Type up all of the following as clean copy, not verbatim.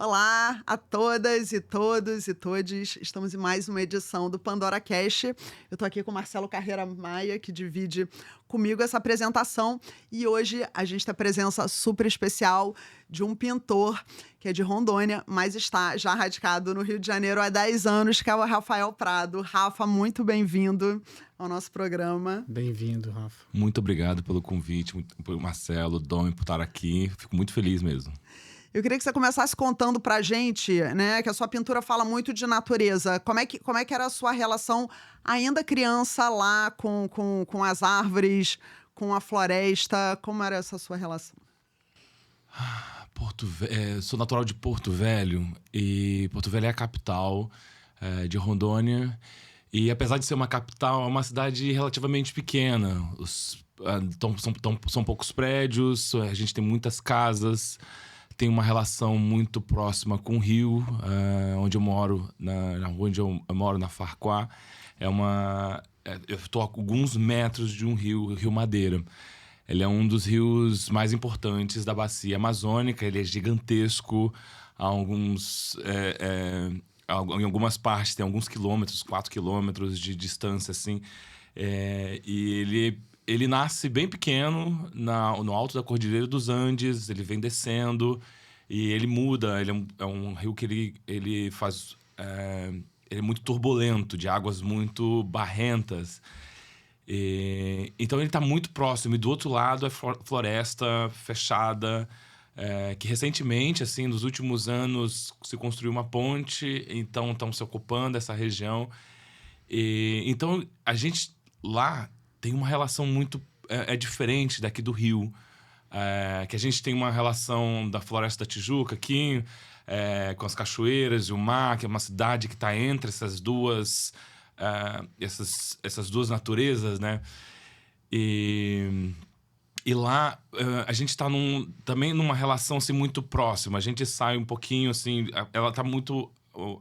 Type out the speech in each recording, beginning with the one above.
Olá a todas e todos e todes. Estamos em mais uma edição do Pandora Cast. Eu estou aqui com o Marcelo Carreira Maia, que divide comigo essa apresentação. E hoje a gente tem a presença super especial de um pintor que é de Rondônia, mas está já radicado no Rio de Janeiro há 10 anos, que é o Rafael Prado. Rafa, muito bem-vindo ao nosso programa. Bem-vindo, Rafa. Muito obrigado pelo convite, por Marcelo, Dom, por estar aqui. Fico muito feliz mesmo. Eu queria que você começasse contando pra gente, né, que a sua pintura fala muito de natureza. Como é que era a sua relação, ainda criança, lá com as árvores, com a floresta? Como era essa sua relação? Sou natural de Porto Velho, e Porto Velho é a capital de Rondônia. E apesar de ser uma capital, é uma cidade relativamente pequena. São poucos prédios, a gente tem muitas casas. Tem uma relação muito próxima com o rio, onde eu moro, na rua onde eu moro, na Farquhar. Eu estou a alguns metros de um rio, o Rio Madeira. Ele é um dos rios mais importantes da bacia amazônica, ele é gigantesco, em algumas partes tem alguns quilômetros, 4 quilômetros de distância, assim. E ele nasce bem pequeno, no alto da Cordilheira dos Andes, ele vem descendo e ele muda. Ele é um rio que ele faz... ele é muito turbulento, de águas muito barrentas. Então ele está muito próximo. E do outro lado é floresta fechada, que recentemente, assim, nos últimos anos, se construiu uma ponte, então estão se ocupando essa região. Então a gente lá tem uma relação muito diferente daqui do Rio. Que a gente tem uma relação da Floresta da Tijuca aqui, com as cachoeiras e o mar, que é uma cidade que está entre essas duas naturezas, né? E lá a gente está também numa relação assim, muito próxima. A gente sai um pouquinho, assim, ela está muito...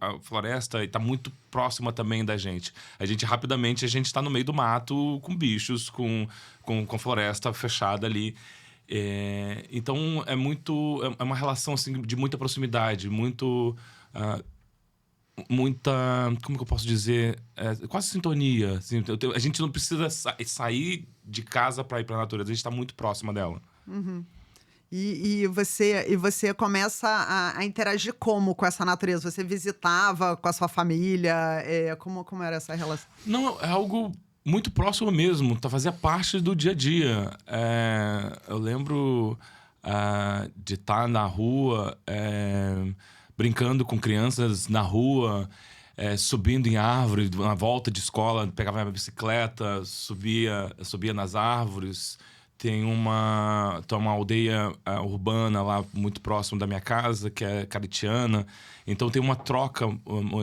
A floresta está muito próxima também da gente. A gente está no meio do mato, com bichos, com floresta fechada ali. Então é uma relação assim, de muita proximidade, muita, como que eu posso dizer, quase sintonia, assim. A gente não precisa sair de casa para ir para a natureza, a gente está muito próxima dela. Uhum. E você começa a interagir como com essa natureza? Você visitava com a sua família? Como era essa relação? Não, é algo muito próximo mesmo, fazia parte do dia a dia. Eu lembro de estar na rua, brincando com crianças na rua, subindo em árvore, na volta de escola, pegava minha bicicleta, subia nas árvores. Tem uma aldeia urbana lá muito próximo da minha casa, que é Caritiana. Então tem uma troca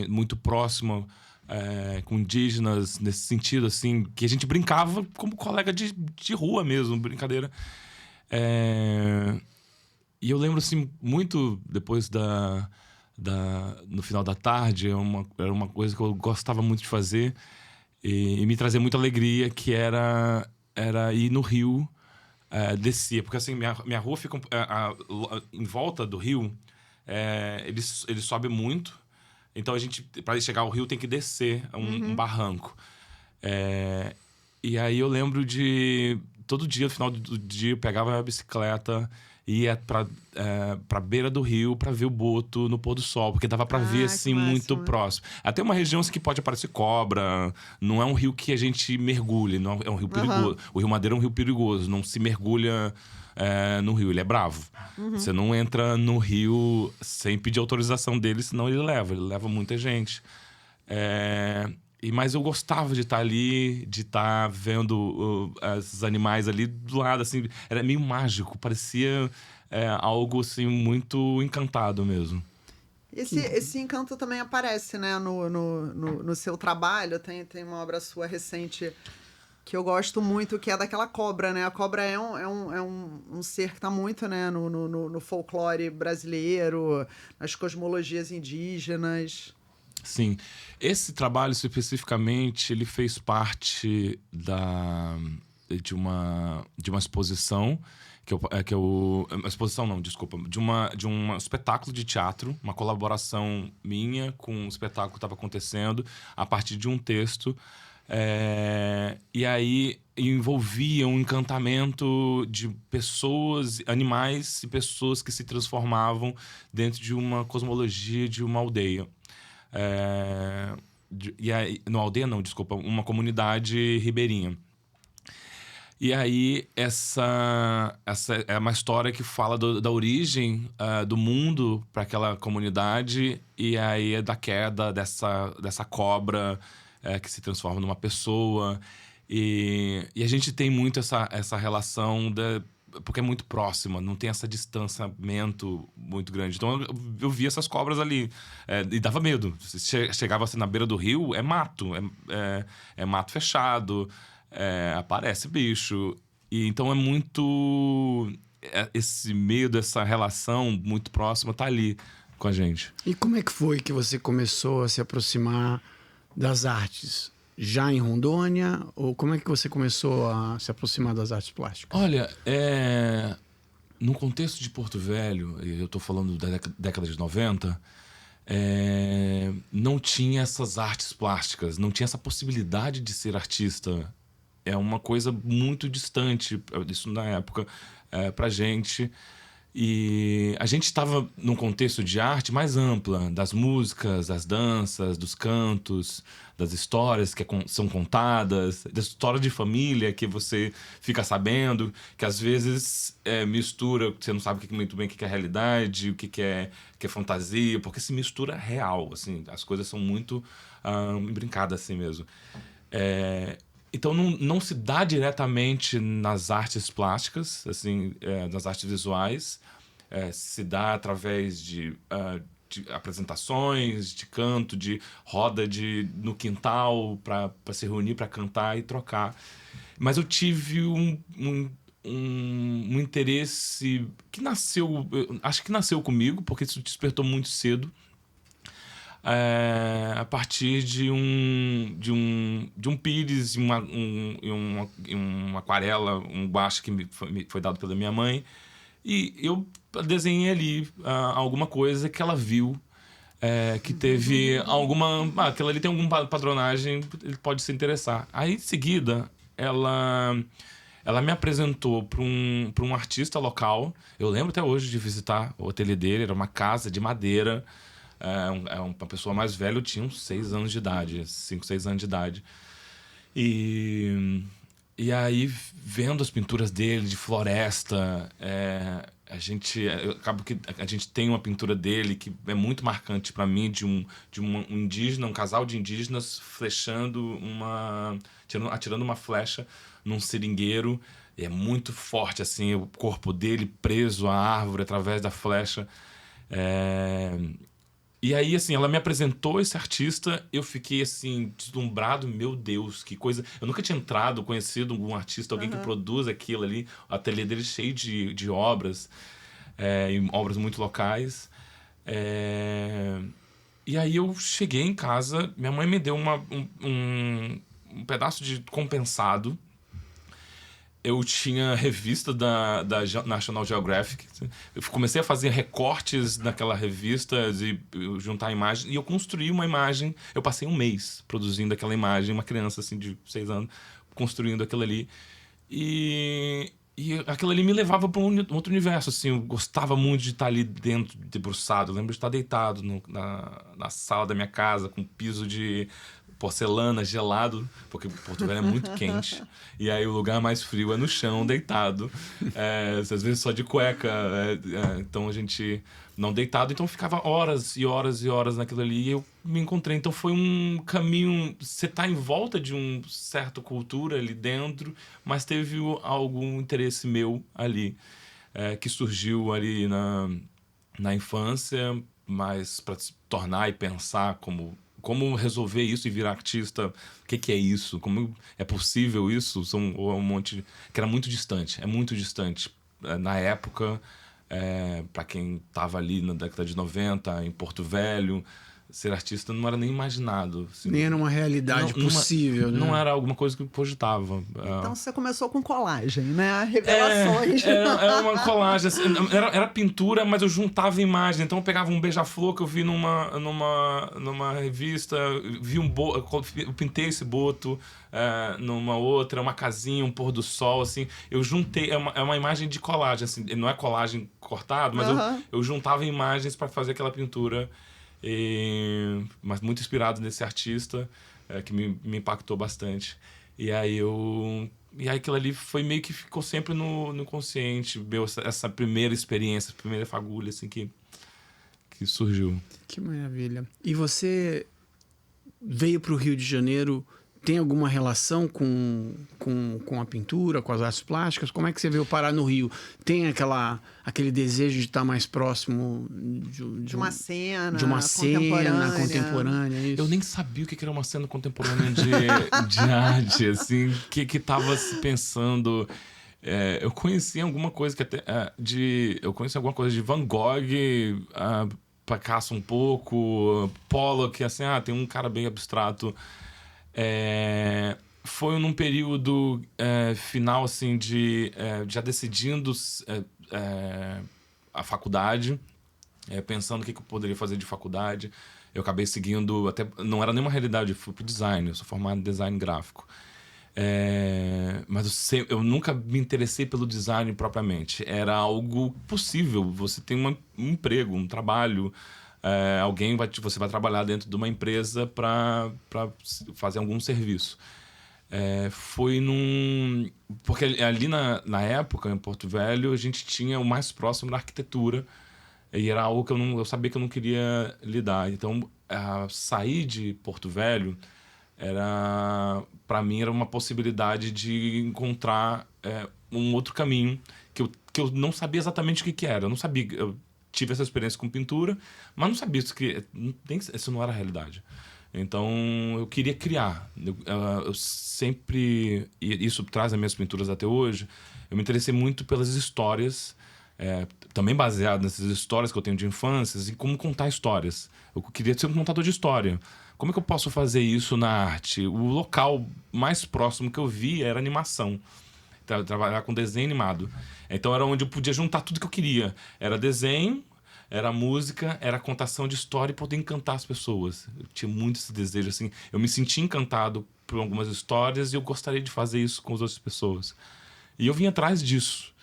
muito próxima com indígenas, nesse sentido, assim, que a gente brincava como colega de rua mesmo, brincadeira. E eu lembro, assim, muito depois no final da tarde, era uma coisa que eu gostava muito de fazer e me trazia muita alegria, que era ir no rio. Descia, porque assim, minha rua fica em volta do rio, ele sobe muito, então a gente, para chegar ao rio, tem que descer um barranco. E aí eu lembro de todo dia, no final do dia, eu pegava a bicicleta e ia pra beira do rio pra ver o boto no pôr do sol, porque dava pra ver assim muito próximo. Até uma região assim, que pode aparecer cobra, não é um rio que a gente mergulha, não é um rio perigoso. O Rio Madeira é um rio perigoso, não se mergulha no rio, ele é bravo. Você não entra no rio sem pedir autorização dele, senão ele leva muita gente. Mas eu gostava de estar ali, de estar vendo esses animais ali do lado, assim, era meio mágico, parecia algo assim muito encantado mesmo. Esse encanto também aparece, né, no seu trabalho. Tem uma obra sua recente que eu gosto muito, que é daquela cobra, né? A cobra é um ser que está muito, né, no folclore brasileiro, nas cosmologias indígenas. Sim. Esse trabalho especificamente, ele fez parte de uma exposição uma exposição não, desculpa, de um espetáculo de teatro, uma colaboração minha com um espetáculo que estava acontecendo a partir de um texto. E aí envolvia um encantamento de pessoas, animais e pessoas que se transformavam dentro de uma cosmologia de uma aldeia. E aí, não, aldeia não, desculpa, uma comunidade ribeirinha. E aí, essa é uma história que fala da origem do mundo para aquela comunidade, e aí é da queda dessa cobra que se transforma numa pessoa. E a gente tem muito essa relação porque é muito próxima, não tem esse distanciamento muito grande. Então eu via essas cobras ali e dava medo. Chegava assim na beira do rio, é mato, é mato fechado. Aparece bicho. E então é muito... esse medo, essa relação muito próxima tá ali com a gente. E como é que foi que você começou a se aproximar das artes? Já em Rondônia? Ou como é que você começou a se aproximar das artes plásticas? Olha, no contexto de Porto Velho, eu tô falando da década de 90, não tinha essas artes plásticas, não tinha essa possibilidade de ser artista. É uma coisa muito distante, isso na época, pra gente. E a gente estava num contexto de arte mais ampla, das músicas, das danças, dos cantos, das histórias que são contadas, da história de família que você fica sabendo, que às vezes mistura, você não sabe muito bem o que é realidade, o que é fantasia, porque se mistura real, assim, as coisas são muito brincadas assim mesmo. Então não se dá diretamente nas artes plásticas, assim, nas artes visuais. Se dá através de apresentações, de canto, de roda no quintal para se reunir, para cantar e trocar. Mas eu tive um interesse que nasceu, acho que nasceu comigo, porque isso despertou muito cedo. A partir de um pires e uma aquarela, um guache que me foi dado pela minha mãe. E eu desenhei ali alguma coisa que ela viu, que teve alguma... aquilo ali tem alguma patronagem, ele pode se interessar. Aí, em seguida, ela me apresentou para um artista local. Eu lembro até hoje de visitar o ateliê dele, era uma casa de madeira. Uma pessoa mais velha, eu tinha uns 6 anos de idade, 5, 6 anos de idade. E aí, vendo as pinturas dele de floresta, acabo que a gente tem uma pintura dele que é muito marcante para mim, de um indígena, um casal de indígenas atirando uma flecha num seringueiro. E é muito forte, assim, o corpo dele preso à árvore através da flecha. E aí, assim, ela me apresentou esse artista, eu fiquei, assim, deslumbrado. Meu Deus, que coisa... Eu nunca tinha conhecido algum artista, alguém que produz aquilo ali. O ateliê dele cheio de obras, e obras muito locais. E aí eu cheguei em casa, minha mãe me deu um pedaço de compensado. Eu tinha revista da National Geographic. Eu comecei a fazer recortes naquela revista e juntar imagens. E eu construí uma imagem. Eu passei um mês produzindo aquela imagem. Uma criança assim, de 6 anos, construindo aquilo ali. E aquilo ali me levava para um outro universo. Assim, eu gostava muito de estar ali dentro, debruçado. Eu lembro de estar deitado na sala da minha casa, com piso de porcelana, gelado, porque Porto Velho é muito quente. E aí o lugar mais frio é no chão, deitado. Às vezes só de cueca. Então a gente não deitado. Então ficava horas e horas e horas naquilo ali. E eu me encontrei. Então foi um caminho... Você tá em volta de uma certa cultura ali dentro, mas teve algum interesse meu ali, que surgiu ali na infância, mas para se tornar e pensar como resolver isso e virar artista, o que é isso? Como é possível isso? Ou é um monte... Que era muito distante, é muito distante. Na época, para quem estava ali na década de 90, em Porto Velho, ser artista não era nem imaginado. Assim. Nem era uma realidade possível, né? Não era alguma coisa que eu cogitava. Então você começou com colagem, né? Revelações. Era uma colagem. Assim, era pintura, mas eu juntava imagens. Então eu pegava um beija-flor que eu vi numa revista, eu pintei esse boto numa outra, uma casinha, um pôr do sol, assim. Eu juntei, é uma imagem de colagem, assim. Não é colagem cortado, mas eu juntava imagens para fazer aquela pintura. Mas muito inspirado nesse artista que me impactou bastante. E aí aquilo ali foi meio que ficou sempre no consciente, essa primeira experiência, essa primeira fagulha assim que surgiu. Que maravilha. E você veio para o Rio de Janeiro, tem alguma relação com a pintura, com as artes plásticas? Como é que você veio parar no Rio? Tem aquele desejo de estar mais próximo de uma cena contemporânea? Isso? Eu nem sabia o que era uma cena contemporânea de arte, assim, que tava se pensando. Eu conheci alguma coisa eu conheci alguma coisa de Van Gogh, Picasso um pouco, Pollock, assim, tem um cara bem abstrato. Foi num período final, assim, já decidindo a faculdade, pensando o que eu poderia fazer de faculdade. Eu acabei seguindo, até não era nenhuma realidade, eu fui pro design, eu sou formado em design gráfico. Mas eu nunca me interessei pelo design propriamente. Era algo possível, você tem um emprego, um trabalho. Você vai trabalhar dentro de uma empresa para fazer algum serviço. Porque ali na época, em Porto Velho, a gente tinha o mais próximo da arquitetura e era algo que eu sabia que eu não queria lidar. Então, sair de Porto Velho para mim era uma possibilidade de encontrar um outro caminho que eu não sabia exatamente o que era. Eu não sabia. Eu tive essa experiência com pintura, mas não sabia isso não era a realidade. Então, eu queria criar. Eu sempre... E isso traz as minhas pinturas até hoje. Eu me interessei muito pelas histórias, também baseado nessas histórias que eu tenho de infâncias, e como contar histórias. Eu queria ser um contador de história. Como é que eu posso fazer isso na arte? O local mais próximo que eu vi era animação. Trabalhar com desenho animado. Então era onde eu podia juntar tudo que eu queria. Era desenho, era música, era contação de história e poder encantar as pessoas. Eu tinha muito esse desejo, assim. Eu me sentia encantado por algumas histórias e eu gostaria de fazer isso com as outras pessoas. E eu vim atrás disso.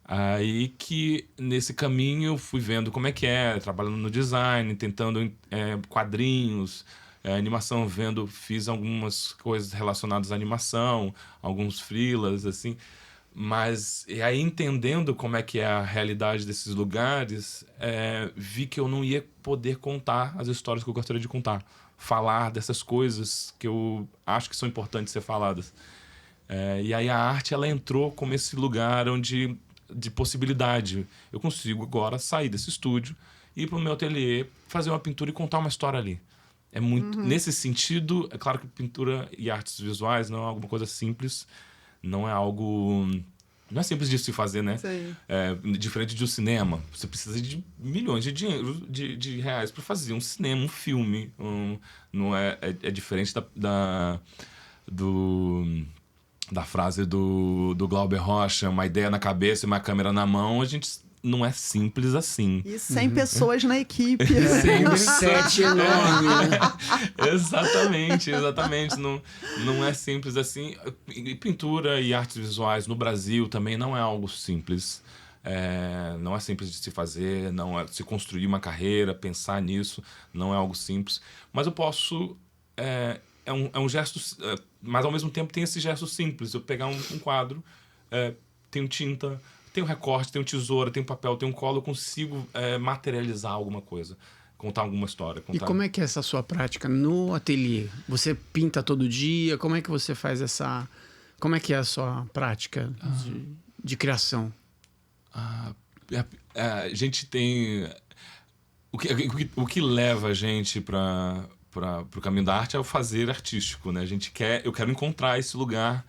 Aí que, nesse caminho, eu fui vendo como é que trabalhando no design, tentando quadrinhos, animação, fiz algumas coisas relacionadas à animação, alguns freelas, assim. Mas, e aí entendendo como é que é a realidade desses lugares, vi que eu não ia poder contar as histórias que eu gostaria de contar. Falar dessas coisas que eu acho que são importantes ser faladas. E aí a arte, ela entrou como esse lugar de possibilidade. Eu consigo agora sair desse estúdio, ir para o meu ateliê, fazer uma pintura e contar uma história ali. É muito... Nesse sentido, é claro que pintura e artes visuais não é alguma coisa simples, não é algo... Não é simples de se fazer, né? Diferente de um cinema. Você precisa de milhões de dinheiro, de reais para fazer um cinema, um filme. Não é diferente da frase do Glauber Rocha, uma ideia na cabeça e uma câmera na mão. A gente não é simples assim. E 100 pessoas na equipe. Um set enorme. Exatamente. Não é simples assim. E pintura e artes visuais no Brasil também não é algo simples. Não é simples de se fazer, não é se construir uma carreira, pensar nisso, não é algo simples. Mas eu posso... É um gesto... mas ao mesmo tempo tem esse gesto simples. Eu pegar um quadro, tenho tinta... Tem um recorte, tem um tesoura, tem um papel, tem um colo, eu consigo materializar alguma coisa, contar alguma história. E como é que é essa sua prática no ateliê? Você pinta todo dia? Como é que você faz essa... Como é que é a sua prática de criação? A gente tem... O que leva a gente para o caminho da arte é o fazer artístico, né? Eu quero encontrar esse lugar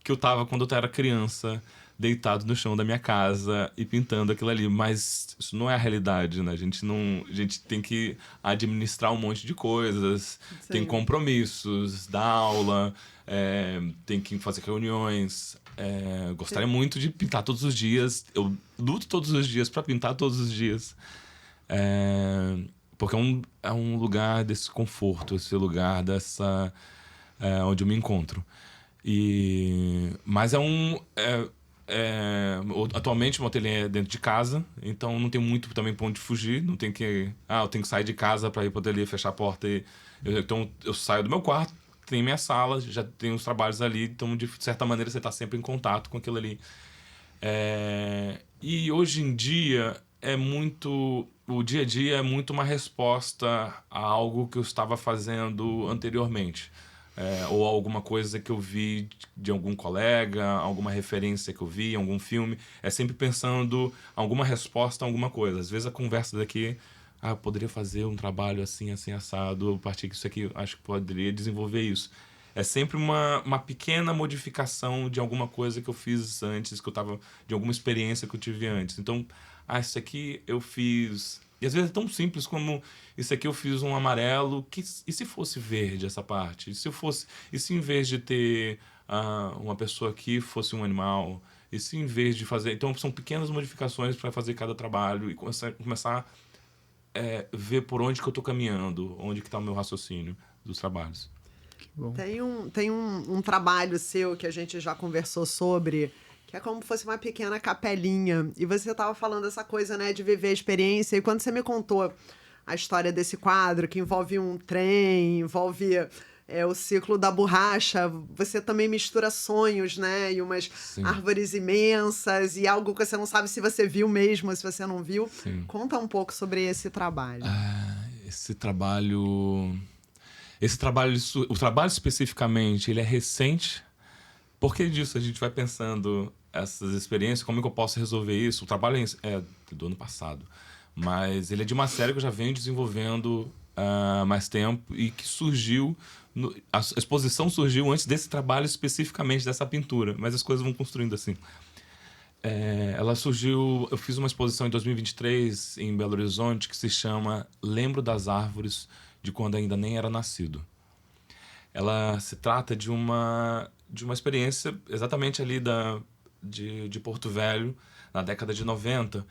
que eu estava quando eu era criança, deitado no chão da minha casa e pintando aquilo ali. Mas isso não é a realidade, né? A gente tem que administrar um monte de coisas, tem Sim. compromissos, dar aula, tem que fazer reuniões. Gostaria muito de pintar todos os dias. Eu luto todos os dias para pintar todos os dias. Porque é um lugar desse conforto, esse lugar dessa... onde eu me encontro. Mas atualmente o meu ateliê é dentro de casa, então não tem muito também pra onde fugir, não tem que... eu tenho que sair de casa para ir pro ateliê, fechar a porta então eu saio do meu quarto, tem minha sala, já tem os trabalhos ali, então de certa maneira você tá sempre em contato com aquilo ali. E hoje em dia o dia a dia é muito uma resposta a algo que eu estava fazendo anteriormente. Ou alguma coisa que eu vi de algum colega, alguma referência que eu vi, algum filme. É sempre pensando alguma resposta a alguma coisa. Às vezes a conversa daqui, eu poderia fazer um trabalho assim, assim, assado, a partir disso aqui, acho que poderia desenvolver isso. É sempre uma pequena modificação de alguma coisa que eu fiz antes, de alguma experiência que eu tive antes. Então, isso aqui eu fiz... E às vezes é tão simples como isso aqui eu fiz um amarelo, e se fosse verde essa parte? E se em vez de ter uma pessoa aqui fosse um animal? E se em vez de fazer... Então são pequenas modificações para fazer cada trabalho e começar a ver por onde que eu estou caminhando, onde que está o meu raciocínio dos trabalhos. Bom. Tem um trabalho seu que a gente já conversou sobre, que é como se fosse uma pequena capelinha. E você estava falando essa coisa, né, de viver a experiência. E quando você me contou a história desse quadro, que envolve um trem, envolve o ciclo da borracha, você também mistura sonhos, né? E umas Sim. árvores imensas e algo que você não sabe se você viu mesmo, se você não viu. Sim. Conta um pouco sobre esse trabalho. Esse trabalho... o trabalho especificamente, ele é recente. Por que disso? A gente vai pensando essas experiências, como é que eu posso resolver isso? O trabalho é do ano passado, mas ele é de uma série que eu já venho desenvolvendo há mais tempo e que surgiu... a exposição surgiu antes desse trabalho especificamente, dessa pintura, mas as coisas vão construindo assim. Ela surgiu... Eu fiz uma exposição em 2023 em Belo Horizonte que se chama Lembro das Árvores de Quando Ainda Nem Era Nascido. Ela se trata de uma experiência exatamente ali de Porto Velho, na década de 90.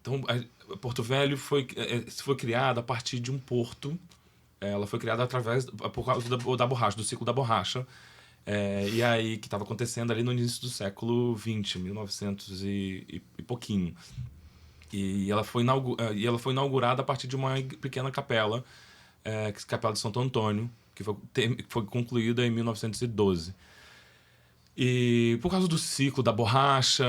Então, Porto Velho foi criada a partir de um porto. Ela foi criada por causa da borracha, do ciclo da borracha. E aí, que estava acontecendo ali no início do século XX, 1900 e pouquinho. E ela foi inaugurada a partir de uma pequena capela, Capela de Santo Antônio, que foi concluída em 1912. E por causa do ciclo da borracha,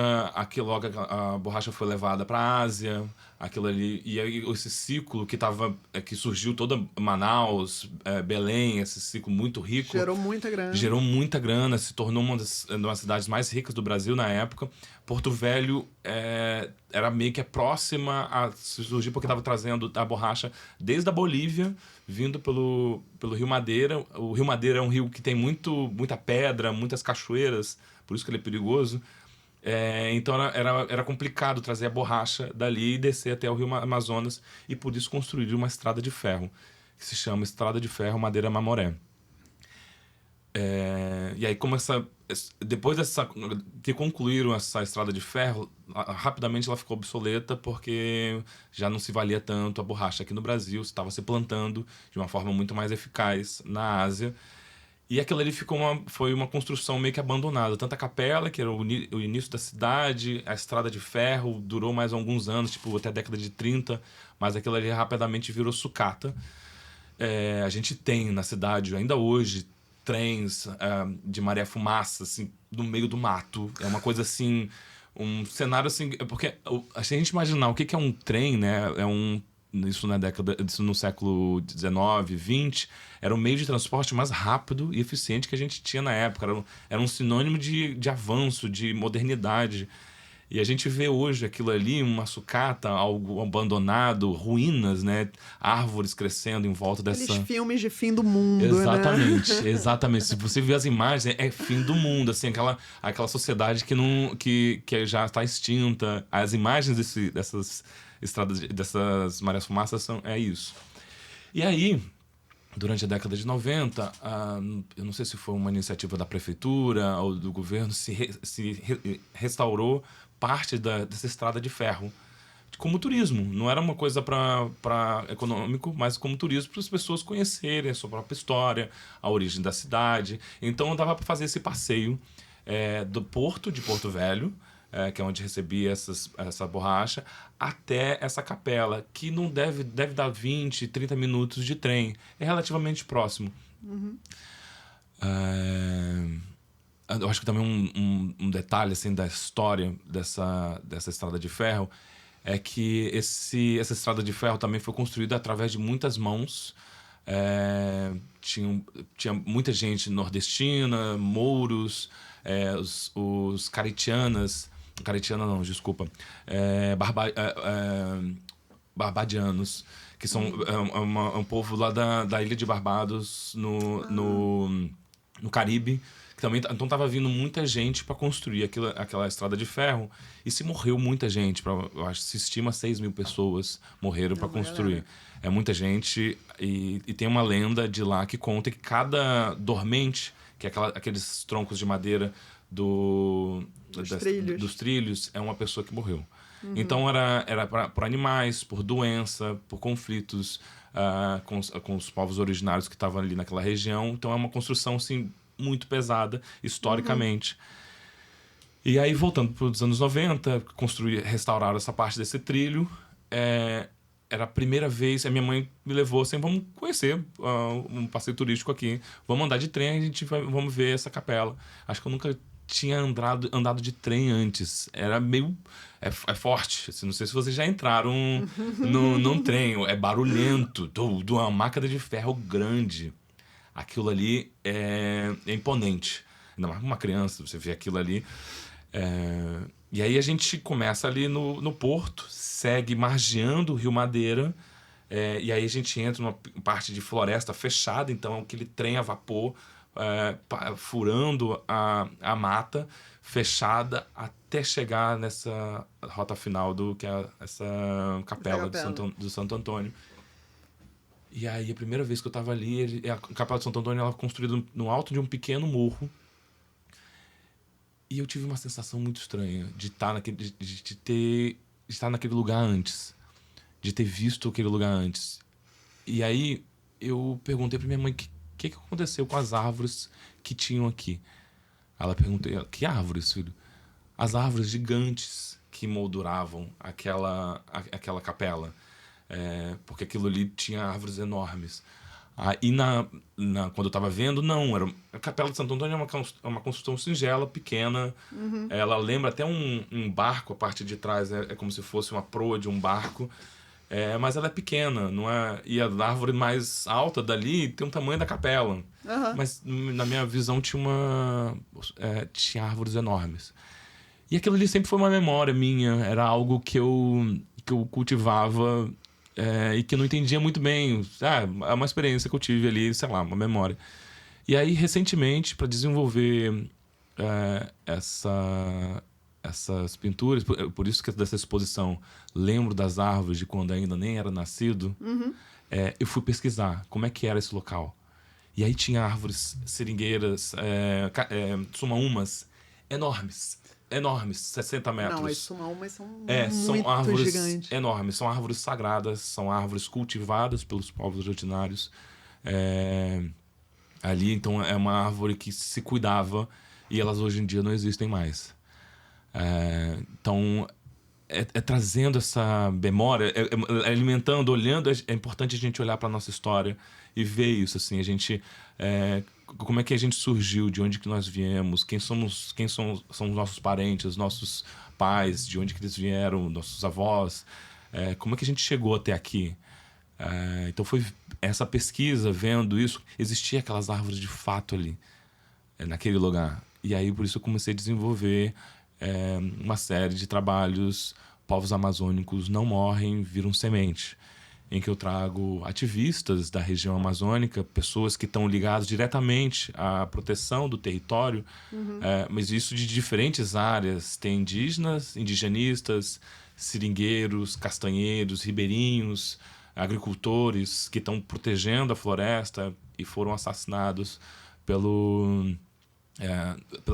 logo a borracha foi levada para a Ásia, aquilo ali, e aí esse ciclo que surgiu toda Manaus, Belém, esse ciclo muito rico. Gerou muita grana. Se tornou uma das cidades mais ricas do Brasil na época. Porto Velho era meio que próxima a surgir, porque estava trazendo a borracha desde a Bolívia, vindo pelo Rio Madeira. O Rio Madeira é um rio que tem muita pedra, muitas cachoeiras, por isso que ele é perigoso. Então era complicado trazer a borracha dali e descer até o Rio Amazonas, e por isso construíram uma estrada de ferro, que se chama Estrada de Ferro Madeira Mamoré. E aí, depois que concluíram essa estrada de ferro, rapidamente ela ficou obsoleta, porque já não se valia tanto a borracha aqui no Brasil, estava se plantando de uma forma muito mais eficaz na Ásia. E aquilo ali foi uma construção meio que abandonada. Tanto a capela, que era o início da cidade, a estrada de ferro durou mais alguns anos, até a década de 30, mas aquilo ali rapidamente virou sucata. A gente tem na cidade, ainda hoje, trens de maré fumaça, assim, no meio do mato. É uma coisa assim, um cenário assim... Porque se a gente imaginar o que é um trem, né? Isso no século XIX, XX, era o meio de transporte mais rápido e eficiente que a gente tinha na época. Era um sinônimo de avanço, de modernidade. E a gente vê hoje aquilo ali, uma sucata, algo abandonado, ruínas, né? Árvores crescendo em volta dessa... Aqueles filmes de fim do mundo, Exatamente, né? exatamente. Se você ver as imagens, é fim do mundo, assim, aquela sociedade que já está extinta. As imagens dessas estradas, dessas marés fumaças é isso. E aí, durante a década de 90, eu não sei se foi uma iniciativa da prefeitura ou do governo, restaurou parte dessa estrada de ferro como turismo. Não era uma coisa para econômico, mas como turismo para as pessoas conhecerem a sua própria história, a origem da cidade. Então dava para fazer esse passeio do porto de Porto Velho, que é onde recebia essa borracha, até essa capela, que não deve dar 20, 30 minutos de trem. É relativamente próximo. Uhum. Eu acho que também um detalhe assim, da história dessa estrada de ferro é que essa estrada de ferro também foi construída através de muitas mãos. Tinha muita gente nordestina, mouros, os caritianas... Caritiana não, desculpa. Barbadianos, que são um povo lá da ilha de Barbados, no Caribe. Também, então tava vindo muita gente para construir aquela estrada de ferro e se morreu muita gente. Eu acho que se estima 6 mil pessoas morreram para construir. É muita gente e tem uma lenda de lá que conta que cada dormente, que é aqueles troncos de madeira dos trilhos, é uma pessoa que morreu. Uhum. Então era por animais, por doença, por conflitos com os povos originários que estavam ali naquela região. Então é uma construção assim muito pesada historicamente. Uhum. E aí, voltando para os anos 90, restauraram essa parte desse trilho. Era a primeira vez, a minha mãe me levou assim, vamos conhecer um passeio turístico aqui, vamos andar de trem, vamos ver essa capela. Acho que eu nunca tinha andado de trem antes. Era meio... É forte. Assim, não sei se vocês já entraram num trem. É barulhento. De uma máquina de ferro grande. Aquilo ali é imponente. Ainda mais uma criança, você vê aquilo ali. E aí a gente começa ali no porto, segue margeando o Rio Madeira, e aí a gente entra numa parte de floresta fechada, então aquele trem a vapor furando a mata fechada até chegar nessa rota final que é essa capela do Santo Antônio. E aí, a primeira vez que eu estava ali, a Capela de Santo Antônio ela construída no alto de um pequeno morro. E eu tive uma sensação muito estranha de estar naquele lugar antes. De ter visto aquele lugar antes. E aí, eu perguntei para minha mãe o que aconteceu com as árvores que tinham aqui. Ela perguntou, que árvores, filho? As árvores gigantes que molduravam aquela capela. Porque aquilo ali tinha árvores enormes. E quando eu estava vendo, não. A Capela de Santo Antônio é uma construção singela, pequena. Uhum. Ela lembra até um barco, a parte de trás é como se fosse uma proa de um barco. Mas ela é pequena, não é? E a árvore mais alta dali tem o tamanho da capela. Uhum. Mas na minha visão tinha árvores enormes. E aquilo ali sempre foi uma memória minha. Era algo que eu cultivava... e que eu não entendia muito bem. É uma experiência que eu tive ali, sei lá, uma memória. E aí, recentemente, para desenvolver essas pinturas, por isso que dessa exposição lembro das árvores de quando ainda nem era nascido, uhum. Eu fui pesquisar como é que era esse local. E aí tinha árvores seringueiras, sumaúmas enormes, 60 metros. Não, as sumaúmas são são árvores gigantes. Enormes, são árvores sagradas, são árvores cultivadas pelos povos originários. Ali, então, é uma árvore que se cuidava e elas hoje em dia não existem mais. Então, trazendo essa memória, alimentando, olhando, é importante a gente olhar para a nossa história e ver isso, assim, a gente... como é que a gente surgiu, de onde que nós viemos, quem são os nossos parentes, nossos pais, de onde que eles vieram, nossos avós, como é que a gente chegou até aqui. Então foi essa pesquisa, vendo isso, existia aquelas árvores de fato ali, naquele lugar. E aí por isso eu comecei a desenvolver uma série de trabalhos Povos Amazônicos Não Morrem, Viram Semente, em que eu trago ativistas da região amazônica, pessoas que estão ligadas diretamente à proteção do território, mas isso de diferentes áreas. Tem indígenas, indigenistas, seringueiros, castanheiros, ribeirinhos, agricultores que estão protegendo a floresta e foram assassinados pela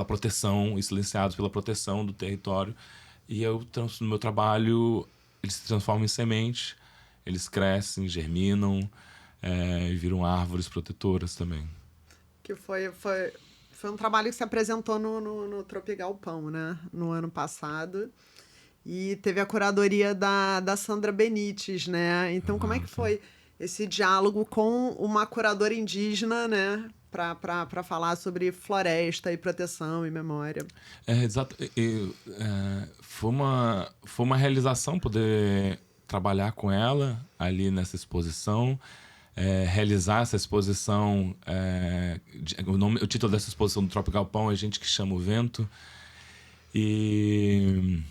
proteção, e silenciados pela proteção do território. E no meu trabalho, eles se transformam em semente, eles crescem, germinam, e viram árvores protetoras também. Que foi um trabalho que se apresentou no Tropigalpão, né? No ano passado. E teve a curadoria da Sandra Benites, né? Então, como é que foi esse diálogo com uma curadora indígena, né? Para falar sobre floresta e proteção e memória. Exato. Foi uma realização poder trabalhar com ela ali nessa exposição, realizar essa exposição. O título dessa exposição do Tropigalpão é Gente que Chama o Vento. E,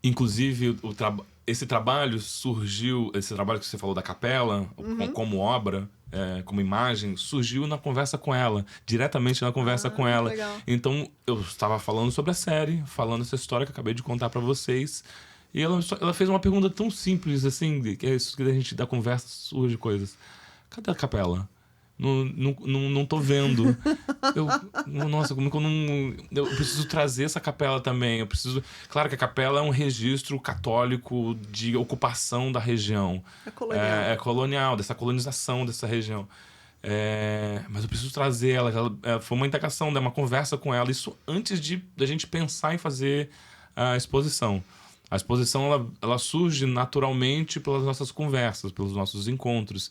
inclusive, esse trabalho surgiu, esse trabalho que você falou da capela, como obra, como imagem, surgiu na conversa com ela, diretamente na conversa com ela. Legal. Então, eu estava falando sobre a série, falando essa história que eu acabei de contar para vocês, e ela fez uma pergunta tão simples, assim, que é isso que a gente, da conversa, surge coisas. Cadê a capela? Não tô vendo. Nossa, como que eu não... Eu preciso trazer essa capela também. Claro que a capela é um registro católico de ocupação da região. É colonial. É colonial, dessa colonização dessa região. Mas eu preciso trazer ela. Foi uma integração, uma conversa com ela. Isso antes da gente pensar em fazer a exposição. A exposição, ela surge naturalmente pelas nossas conversas, pelos nossos encontros.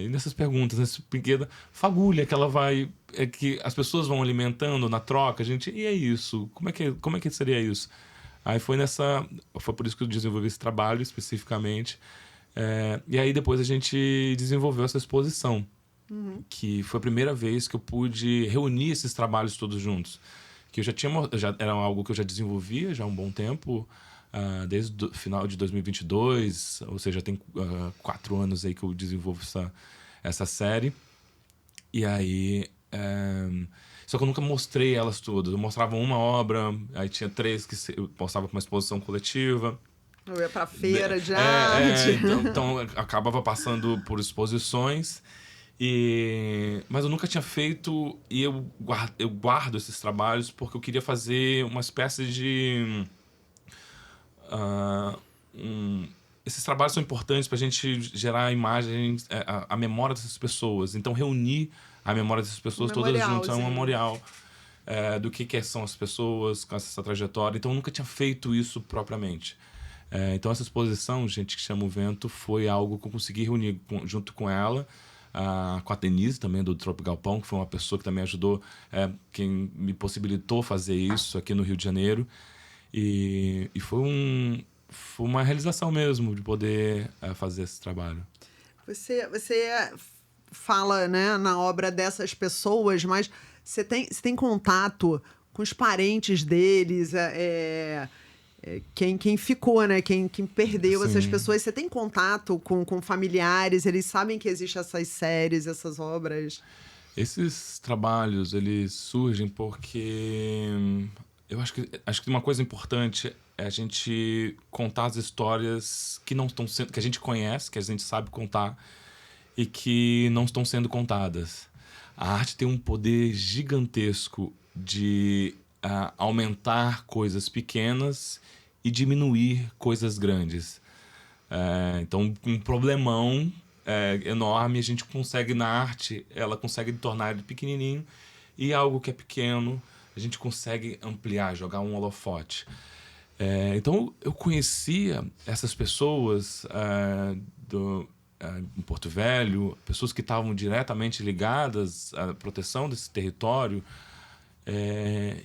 E nessas perguntas, nessa pequena fagulha que ela vai, que as pessoas vão alimentando na troca, e é isso? Como é que seria isso? Aí foi por isso que eu desenvolvi esse trabalho especificamente. E aí depois a gente desenvolveu essa exposição, que foi a primeira vez que eu pude reunir esses trabalhos todos juntos. Que era algo que eu já desenvolvia já há um bom tempo, desde o final de 2022, ou seja, tem 4 anos aí que eu desenvolvo essa série. E aí... Só que eu nunca mostrei elas todas. Eu mostrava uma obra, aí tinha 3 que eu mostrava para uma exposição coletiva. Eu ia pra feira de arte. Então acabava passando por exposições. Mas eu nunca tinha feito, e eu guardo esses trabalhos porque eu queria fazer uma espécie de... esses trabalhos são importantes para a gente gerar imagens, a memória dessas pessoas. Então, reunir a memória dessas pessoas todas juntas é um memorial do que são as pessoas com essa trajetória. Então, eu nunca tinha feito isso propriamente. Então, essa exposição, Gente que Chama o Vento, foi algo que eu consegui reunir junto com ela, com a Denise também, do Tropigalpão, que foi uma pessoa que também ajudou, quem me possibilitou fazer isso aqui no Rio de Janeiro. E foi uma realização mesmo de poder fazer esse trabalho. Você fala, né, na obra dessas pessoas, mas você tem contato com os parentes deles, quem ficou, né? Quem perdeu essas pessoas. Você tem contato com familiares? Eles sabem que existem essas séries, essas obras? Esses trabalhos, eles surgem porque... Eu acho que uma coisa importante é a gente contar as histórias que não estão sendo... que a gente conhece, que a gente sabe contar e que não estão sendo contadas. A arte tem um poder gigantesco de aumentar coisas pequenas e diminuir coisas grandes. Então, um problemão enorme, a gente consegue, na arte, ela consegue tornar ele pequenininho, e algo que é pequeno, a gente consegue ampliar, jogar um holofote. Então, eu conhecia essas pessoas em Porto Velho, pessoas que estavam diretamente ligadas à proteção desse território,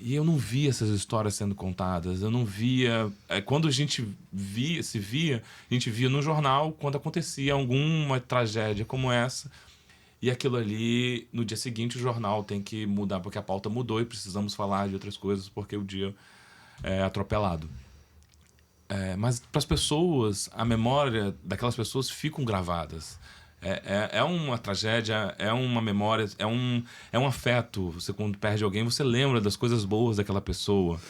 e eu não via essas histórias sendo contadas. Eu não via... Quando a gente a gente via no jornal quando acontecia alguma tragédia como essa. E aquilo ali, no dia seguinte, o jornal tem que mudar, porque a pauta mudou e precisamos falar de outras coisas, porque o dia é atropelado. Mas para as pessoas, a memória daquelas pessoas ficam gravadas. É uma tragédia, é uma memória, é um afeto. Você, quando perde alguém, você lembra das coisas boas daquela pessoa.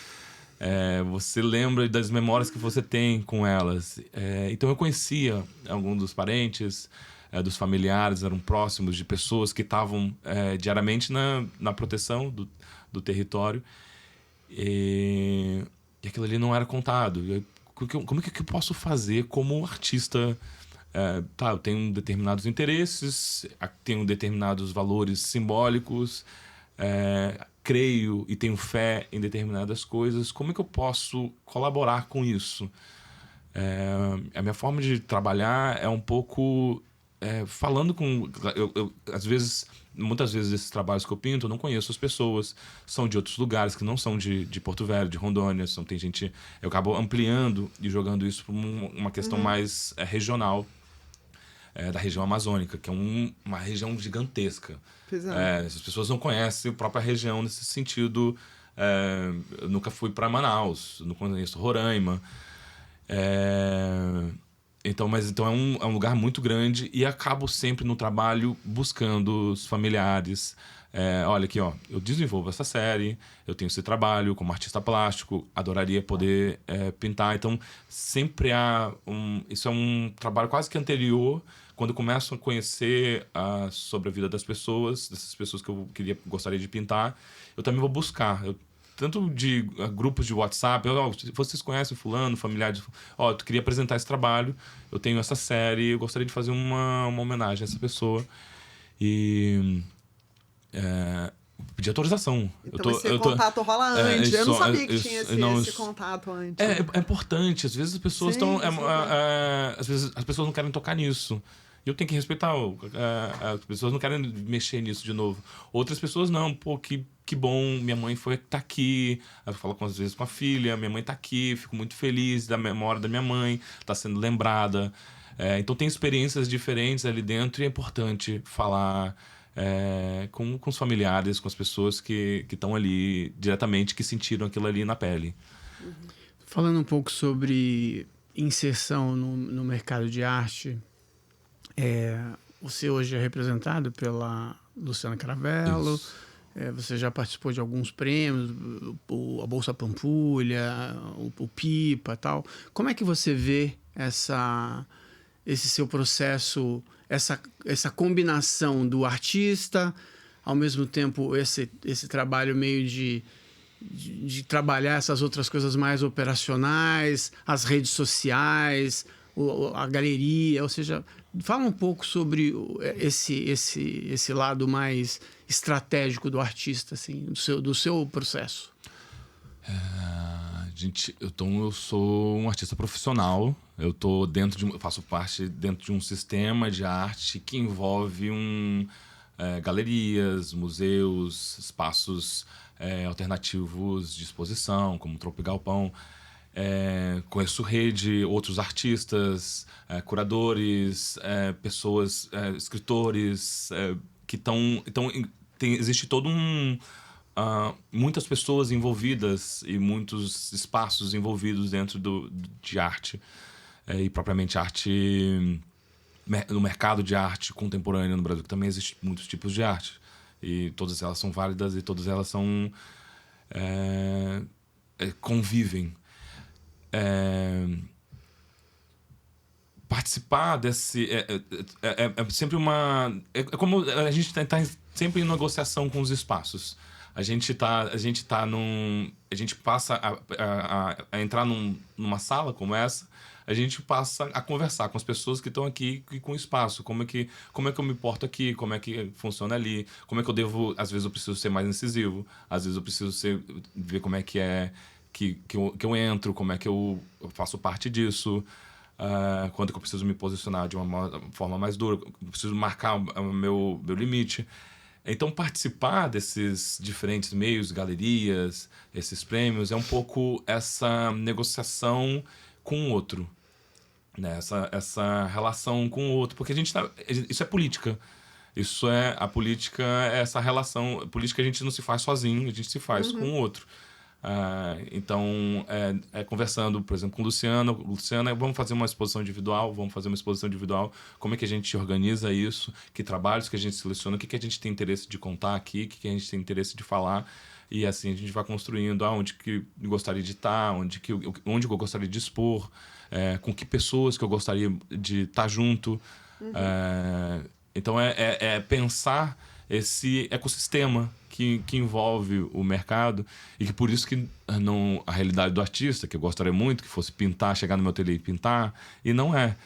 Você lembra das memórias que você tem com elas. Então eu conhecia alguns dos parentes, dos familiares, eram próximos de pessoas que estavam diariamente na proteção do território. E aquilo ali não era contado. Como é que eu posso fazer como artista? Eu tenho determinados interesses, tenho determinados valores simbólicos, creio e tenho fé em determinadas coisas. Como é que eu posso colaborar com isso? A minha forma de trabalhar é um pouco falando com... Muitas vezes esses trabalhos que eu pinto, eu não conheço as pessoas, são de outros lugares que não são de Porto Velho, de Rondônia, tem gente... Eu acabo ampliando e jogando isso para uma questão mais regional, da região amazônica, que é uma região gigantesca. As pessoas não conhecem a própria região nesse sentido. Eu nunca fui para Manaus, não conheço Roraima. Então é um lugar muito grande e acabo sempre no trabalho buscando os familiares. Olha aqui, ó, eu desenvolvo essa série, eu tenho esse trabalho como artista plástico, adoraria poder pintar. Então sempre isso é um trabalho quase que anterior. Quando eu começo a conhecer sobre a vida das pessoas, dessas pessoas que eu gostaria de pintar, eu também vou buscar. Tanto de grupos de WhatsApp, vocês conhecem fulano, familiares, eu queria apresentar esse trabalho, eu tenho essa série, eu gostaria de fazer uma homenagem a essa pessoa. E pedir autorização. Então esse contato rola antes. Eu não sabia que tinha esse contato antes. É importante. Às vezes as pessoas estão... às vezes as pessoas não querem tocar nisso. E eu tenho que respeitar. As pessoas não querem mexer nisso de novo. Outras pessoas não. Pô, que bom. Minha mãe tá aqui. Eu falo às vezes com a filha. Minha mãe tá aqui. Fico muito feliz da memória da minha mãe. Tá sendo lembrada. Então tem experiências diferentes ali dentro. E é importante falar com os familiares, com as pessoas que estão ali diretamente, que sentiram aquilo ali na pele. Falando um pouco sobre inserção no mercado de arte... você hoje é representado pela Luciana Caravello, você já participou de alguns prêmios, a Bolsa Pampulha, o Pipa e tal. Como é que você vê esse seu processo, essa combinação do artista, ao mesmo tempo esse trabalho meio de trabalhar essas outras coisas mais operacionais, as redes sociais, a galeria, ou seja... Fala um pouco sobre esse lado mais estratégico do artista, assim, do seu processo. Eu sou um artista profissional. Eu faço parte dentro de um sistema de arte que envolve galerias, museus, espaços alternativos de exposição, como Tropo e Galpão. Conheço rede, outros artistas, curadores, pessoas, escritores que estão... Existe todo muitas pessoas envolvidas e muitos espaços envolvidos dentro de arte. E propriamente arte... No mercado de arte contemporânea no Brasil, que também existem muitos tipos de arte. E todas elas são válidas e todas elas convivem. Participar desse... É sempre uma... É como a gente tá sempre em negociação com os espaços. A gente passa a entrar numa sala como essa, a gente passa a conversar com as pessoas que estão aqui e com o espaço. Como é que eu me porto aqui, como é que funciona ali, como é que eu devo... Às vezes eu preciso ser mais incisivo, às vezes eu preciso ver como é que é que eu entro, como é que eu faço parte disso, quando que eu preciso me posicionar de uma forma mais dura, eu preciso marcar o meu limite. Então, participar desses diferentes meios, galerias, esses prêmios, é um pouco essa negociação com o outro, né? Essa relação com o outro, porque isso é política. Isso é a política, é essa relação. A política a gente não se faz sozinho, a gente se faz com o outro. Então, conversando, por exemplo, com Luciana, vamos fazer uma exposição individual, como é que a gente organiza isso, que trabalhos que a gente seleciona, o que a gente tem interesse de contar aqui, o que a gente tem interesse de falar, e assim a gente vai construindo onde que eu gostaria de estar, onde que eu gostaria de expor, com que pessoas que eu gostaria de estar junto. Então, é pensar esse ecossistema que envolve o mercado, e que por isso que não a realidade do artista, que eu gostaria muito que fosse pintar, chegar no meu ateliê e pintar, e não é.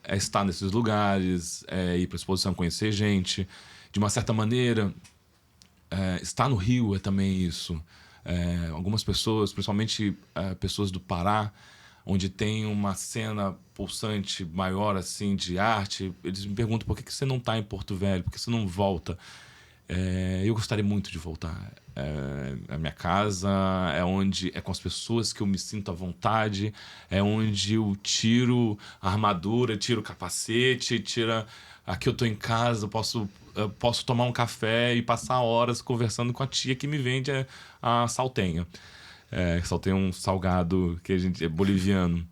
É estar nesses lugares, ir para a exposição, conhecer gente. De uma certa maneira, estar no Rio é também isso. Algumas pessoas, principalmente pessoas do Pará, onde tem uma cena pulsante maior assim de arte, eles me perguntam por que você não está em Porto Velho, por que você não volta. Eu gostaria muito de voltar. A minha casa é com as pessoas que eu me sinto à vontade, é onde eu tiro a armadura, tiro o capacete, aqui eu tô em casa, eu posso tomar um café e passar horas conversando com a tia que me vende a saltenha. Saltenha é um salgado que a gente é boliviano.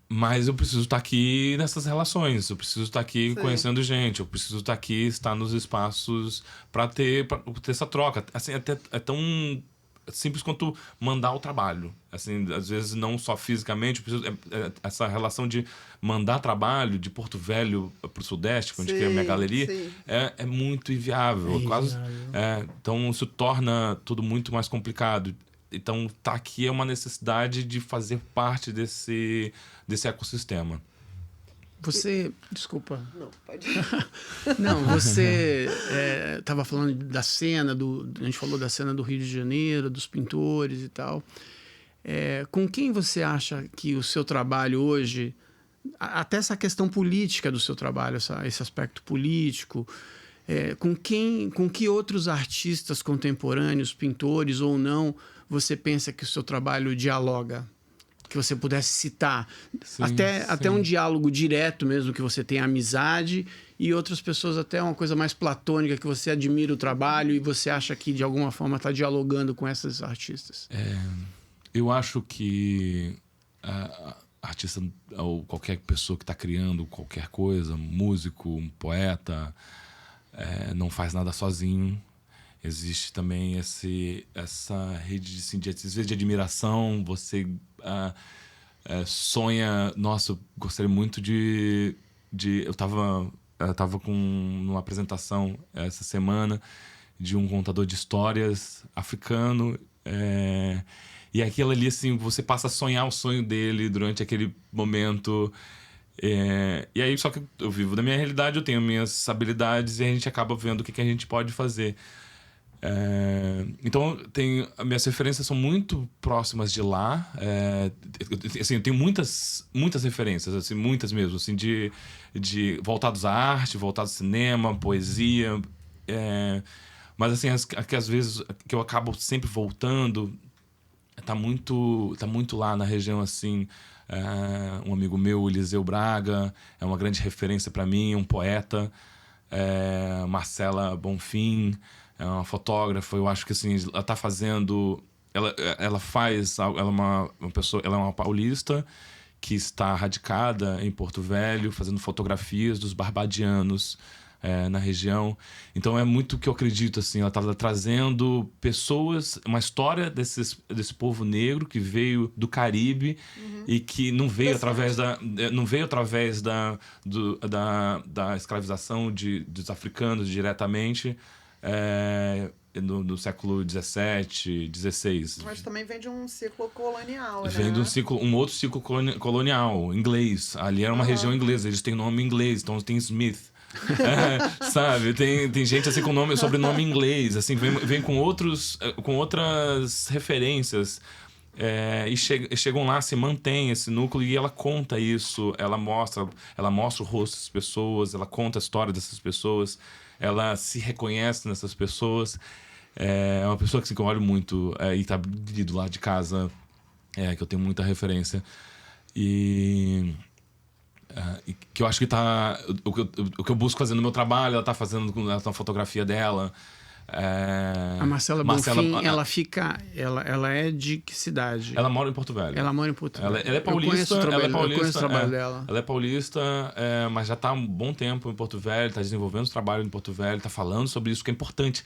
Mas eu preciso estar aqui nessas relações, eu preciso estar aqui conhecendo gente, eu preciso estar aqui, estar nos espaços para ter essa troca. Assim, é tão simples quanto mandar o trabalho. Assim, às vezes não só fisicamente, essa relação de mandar trabalho de Porto Velho para o Sudeste, onde é a minha galeria, é muito inviável. Então isso torna tudo muito mais complicado. Então, tá aqui é uma necessidade de fazer parte desse ecossistema. Você... Desculpa. Não, pode. Não, você estava falando da cena, a gente falou da cena do Rio de Janeiro, dos pintores e tal. Com quem você acha que o seu trabalho hoje, até essa questão política do seu trabalho, esse aspecto político, com que outros artistas contemporâneos, pintores ou não, você pensa que o seu trabalho dialoga? Que você pudesse citar. Sim, até um diálogo direto mesmo, que você tem amizade, e outras pessoas até uma coisa mais platônica, que você admira o trabalho e você acha que de alguma forma está dialogando com esses artistas. Eu acho que artista ou qualquer pessoa que está criando qualquer coisa, músico, um poeta, não faz nada sozinho. Existe também essa rede de admiração. Você sonha... Nossa, eu gostaria muito de... Eu tava numa apresentação essa semana de um contador de histórias africano. E aquilo ali, assim, você passa a sonhar o sonho dele durante aquele momento. E aí, só que eu vivo da minha realidade, eu tenho minhas habilidades, e a gente acaba vendo o que a gente pode fazer. Então, minhas referências são muito próximas de lá. Assim, eu tenho muitas referências, assim, muitas mesmo, assim, de voltados à arte, voltados ao cinema, poesia. Mas assim, que às vezes que eu acabo sempre voltando, tá muito lá na região, assim. Um amigo meu, Eliseu Braga, é uma grande referência para mim, um poeta. Marcela Bonfim é uma fotógrafa. Eu acho que assim, ela tá fazendo... Ela é uma pessoa... Ela é uma paulista que está radicada em Porto Velho, fazendo fotografias dos barbadianos na região. Então é muito o que eu acredito, assim. Ela está trazendo pessoas... Uma história desse povo negro que veio do Caribe e que não veio através da escravização dos africanos diretamente... no século XVII, XVI. Mas também vem de um ciclo colonial, né? Vem de um outro ciclo colonial, inglês. Ali era uma região inglesa, eles têm nome inglês, então tem Smith. Sabe? Tem gente assim com sobrenome inglês, assim, vem com outras referências. E chegam lá, se mantém esse núcleo, e ela conta isso, ela mostra o rosto das pessoas, ela conta a história dessas pessoas, ela se reconhece nessas pessoas. É uma pessoa que eu olho muito, e tá do lado de casa, que eu tenho muita referência. E e que eu acho que tá... O que eu busco fazer no meu trabalho, ela tá fazendo com a fotografia dela. A Marcela Bonfim, ela é de que cidade? Ela mora em Porto Velho. Ela mora em Porto Velho. Ela é paulista. Eu conheço o trabalho dela. Ela é paulista, mas já está há um bom tempo em Porto Velho, está desenvolvendo trabalho em Porto Velho, está falando sobre isso, que é importante.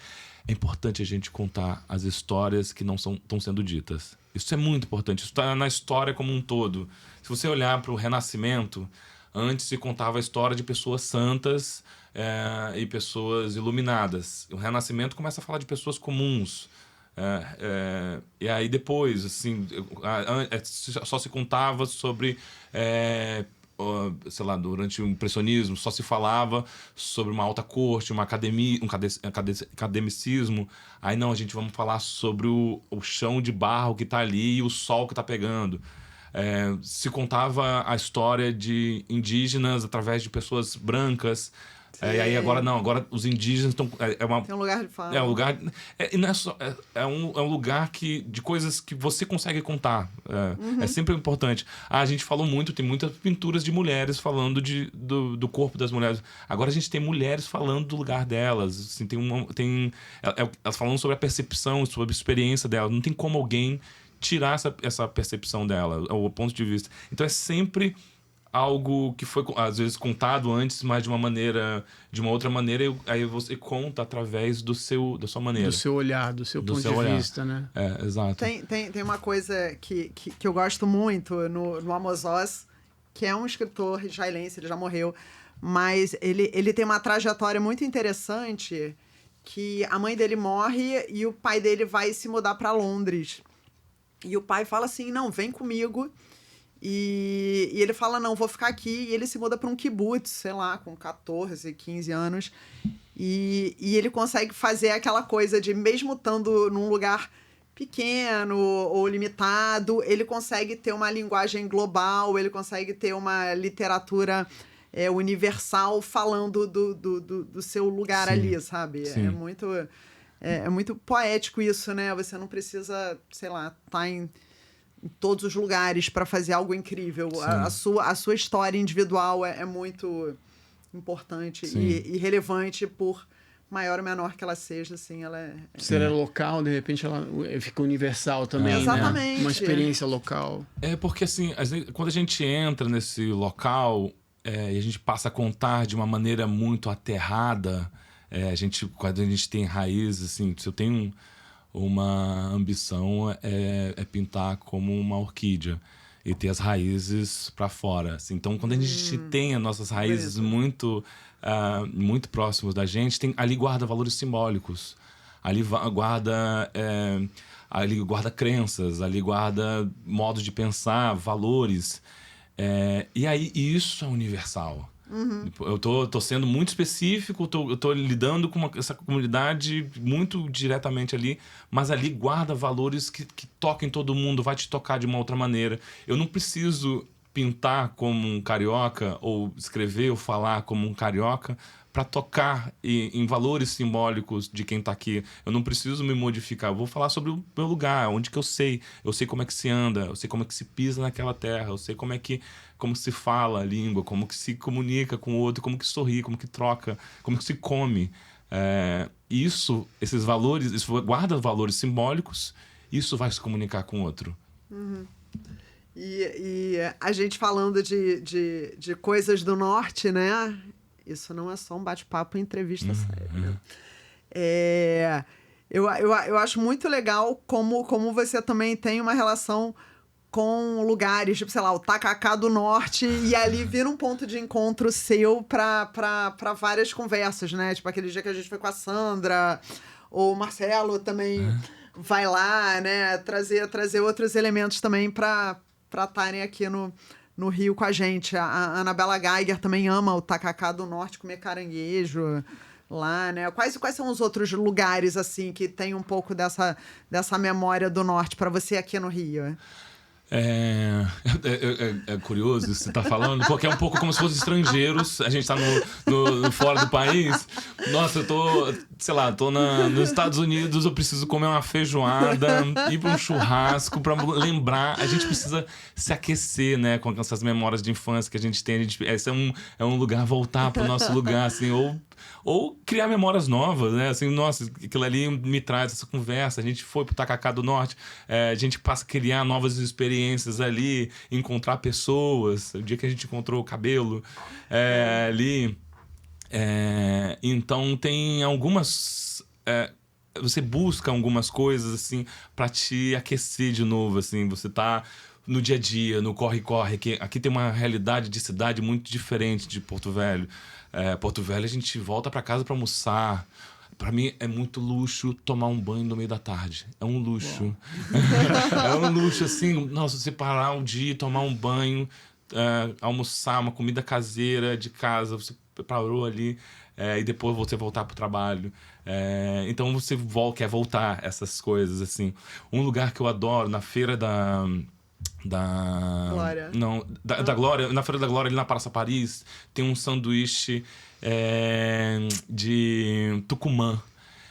É importante a gente contar as histórias que não estão sendo ditas. Isso é muito importante. Isso está na história como um todo. Se você olhar para o Renascimento, antes se contava a história de pessoas santas e pessoas iluminadas. O Renascimento começa a falar de pessoas comuns. E aí depois, assim, só se contava sobre, sei lá, durante o impressionismo, só se falava sobre uma alta corte, uma academia, academicismo. Aí não, a gente vamos falar sobre o chão de barro que está ali e o sol que está pegando. Se contava a história de indígenas através de pessoas brancas. E aí agora não, agora os indígenas estão... Tem um lugar de fala. É um lugar... E não é só... É um lugar de coisas que você consegue contar. É sempre importante. A gente falou muito, tem muitas pinturas de mulheres falando do corpo das mulheres. Agora a gente tem mulheres falando do lugar delas. Assim, elas falando sobre a percepção, sobre a experiência delas. Não tem como alguém tirar essa percepção dela, o ponto de vista. Então é sempre algo que foi, às vezes, contado antes, mas de uma outra maneira, aí você conta através da sua maneira. Do seu olhar, do seu ponto de vista, né? Exato. Tem uma coisa que eu gosto muito no Amos Oz, que é um escritor israelense, ele já morreu, mas ele tem uma trajetória muito interessante, que a mãe dele morre e o pai dele vai se mudar para Londres. E o pai fala assim, não, vem comigo. E ele fala, não, vou ficar aqui. E ele se muda para um kibutz, sei lá, com 14, 15 anos. E ele consegue fazer aquela coisa de, mesmo estando num lugar pequeno ou limitado, ele consegue ter uma linguagem global, ele consegue ter uma literatura universal falando do seu lugar ali, sabe? Sim. É muito poético isso, né? Você não precisa, sei lá, estar em todos os lugares para fazer algo incrível. A sua história individual é muito importante e relevante, por maior ou menor que ela seja, assim, ela Se ela é local, de repente ela fica universal também, né? Exatamente. Uma experiência local. Porque assim, quando a gente entra nesse local e a gente passa a contar de uma maneira muito aterrada, quando a gente tem raízes, assim, se eu tenho uma ambição é pintar como uma orquídea e ter as raízes para fora. Assim. Então, quando a gente tem as nossas raízes muito próximas da gente, ali guarda valores simbólicos, ali guarda crenças, ali guarda modos de pensar, valores. E aí isso é universal. Eu tô sendo muito específico, eu tô lidando com essa comunidade muito diretamente ali, mas ali guarda valores que toquem todo mundo, vai te tocar de uma outra maneira. Eu não preciso pintar como um carioca, ou escrever ou falar como um carioca, para tocar em valores simbólicos de quem está aqui. Eu não preciso me modificar. Eu vou falar sobre o meu lugar, onde que eu sei como é que se anda, eu sei como é que se pisa naquela terra, eu sei como se fala a língua, como que se comunica com o outro, como que sorri, como que troca, como que se come. Esses valores, isso guarda valores simbólicos, isso vai se comunicar com o outro. E a gente falando de coisas do norte, né? Isso não é só um bate-papo e entrevista séria, né? Eu acho muito legal como você também tem uma relação com lugares, tipo, sei lá, o Tacacá do Norte, e ali vira um ponto de encontro seu pra várias conversas, né? Tipo, aquele dia que a gente foi com a Sandra, ou o Marcelo também vai lá, né? Trazer outros elementos também pra estarem aqui no Rio com a gente. A Anabela Geiger também ama o Tacacá do Norte, comer caranguejo lá, né? Quais são os outros lugares, assim, que tem um pouco dessa memória do Norte para você aqui no Rio? É curioso isso que você tá falando, porque é um pouco como se fossem estrangeiros. A gente tá fora do país. Nossa, eu tô, sei lá, nos Estados Unidos, eu preciso comer uma feijoada, ir pra um churrasco pra lembrar. A gente precisa se aquecer, né, com essas memórias de infância que a gente tem. Esse é um lugar, voltar pro nosso lugar, assim, ou criar memórias novas, né? Assim, nossa, aquilo ali me traz essa conversa. A gente foi pro Tacacá do Norte, a gente passa a criar novas experiências ali, encontrar pessoas. O dia que a gente encontrou o Cabelo ali. Então tem algumas... você busca algumas coisas, assim, pra te aquecer de novo, assim. Você tá no dia a dia, no corre-corre. Aqui tem uma realidade de cidade muito diferente de Porto Velho. Porto Velho, a gente volta pra casa pra almoçar. Pra mim é muito luxo tomar um banho no meio da tarde. É um luxo. É um luxo, assim, nossa, você parar um dia, tomar um banho, almoçar, uma comida caseira de casa, você parou ali, e depois você voltar pro trabalho. Então você quer voltar essas coisas, assim. Um lugar que eu adoro, na feira da Glória. Não, da Glória, na Feira da Glória, ali na Praça Paris, tem um sanduíche de tucumã.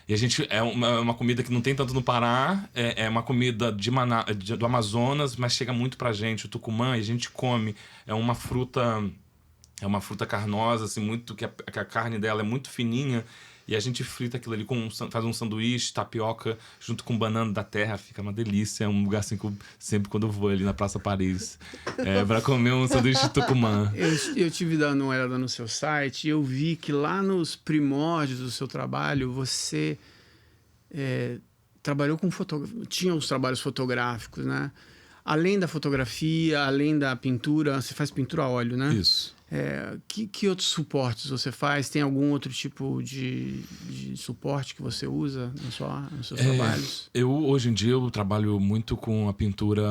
E a gente... É uma comida que não tem tanto no Pará, é uma comida do Amazonas, mas chega muito pra gente, o tucumã, e a gente come. É uma fruta carnosa, assim, muito, que a carne dela é muito fininha. E a gente frita aquilo ali, faz um sanduíche, tapioca, junto com banana da terra. Fica uma delícia. É um lugar assim que eu, sempre quando eu vou ali na Praça Paris, pra comer um sanduíche de tucumã. Eu tive dando uma olhada no seu site e eu vi que lá nos primórdios do seu trabalho, você trabalhou com tinha os trabalhos fotográficos, né? Além da fotografia, além da pintura, você faz pintura a óleo, né? Isso. Que outros suportes você faz? Tem algum outro tipo de suporte que você usa nos seus trabalhos? Hoje em dia, eu trabalho muito com a pintura.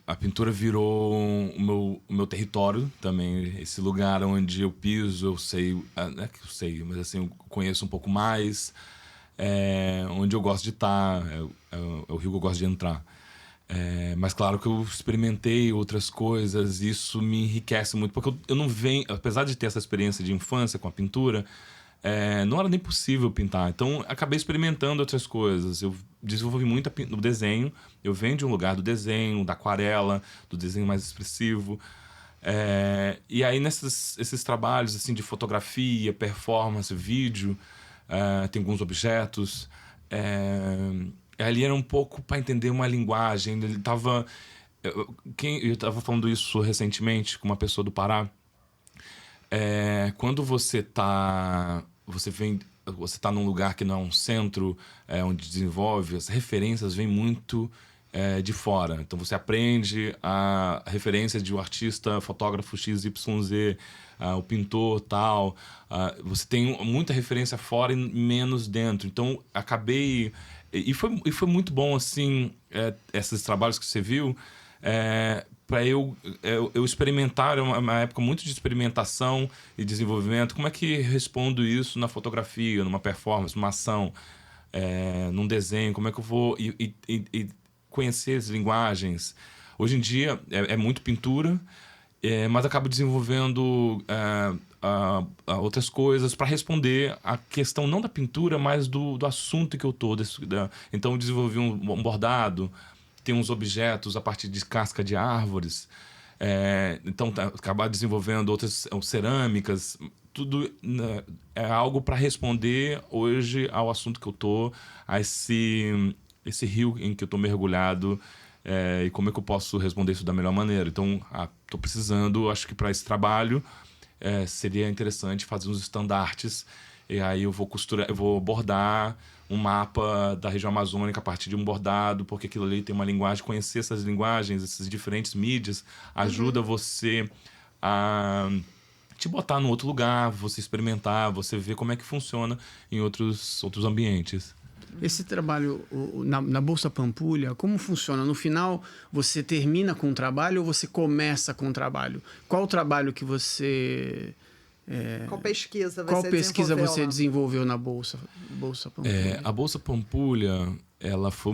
A pintura virou o meu território também. Esse lugar onde eu piso, eu sei... Não é que eu sei, mas assim, eu conheço um pouco mais. Onde eu gosto de estar. É o rio que eu gosto de entrar. Mas claro que eu experimentei outras coisas, isso me enriquece muito, porque eu não venho, apesar de ter essa experiência de infância com a pintura, não era nem possível pintar, então acabei experimentando outras coisas. Eu desenvolvi muito o desenho, eu venho de um lugar do desenho, da aquarela, do desenho mais expressivo, e aí esses trabalhos assim, de fotografia, performance, vídeo, tem alguns objetos, ali era um pouco para entender uma linguagem. Ele tava... Eu tava falando isso recentemente com uma pessoa do Pará. Quando você tá num lugar que não é um centro onde desenvolve, as referências vêm muito de fora. Então você aprende a referência de um artista, fotógrafo XYZ, o pintor tal. Você tem muita referência fora e menos dentro. Então acabei... E foi muito bom, assim, esses trabalhos que você viu, para eu experimentar. Uma época muito de experimentação e desenvolvimento. Como é que respondo isso na fotografia, numa performance, numa ação, num desenho? Como é que eu vou e conhecer as linguagens? Hoje em dia é muito pintura, mas acabo desenvolvendo outras coisas para responder a questão não da pintura, mas do assunto que eu tô. Então eu desenvolvi um bordado, tem uns objetos a partir de casca de árvores, então acabar desenvolvendo outras cerâmicas, tudo é algo para responder hoje ao assunto que eu tô, a esse rio em que eu tô mergulhado. E como é que eu posso responder isso da melhor maneira? Então, tô precisando, acho que para esse trabalho seria interessante fazer uns estandartes, e aí eu vou bordar um mapa da região amazônica a partir de um bordado, porque aquilo ali tem uma linguagem. Conhecer essas linguagens, essas diferentes mídias, ajuda você a te botar no outro lugar, você experimentar, você ver como é que funciona em outros ambientes. Esse trabalho na Bolsa Pampulha, como funciona? No final, você termina com o trabalho ou você começa com o trabalho? Qual o trabalho que você Qual pesquisa Qual pesquisa você lá? desenvolveu na Bolsa Pampulha? A Bolsa Pampulha, ela foi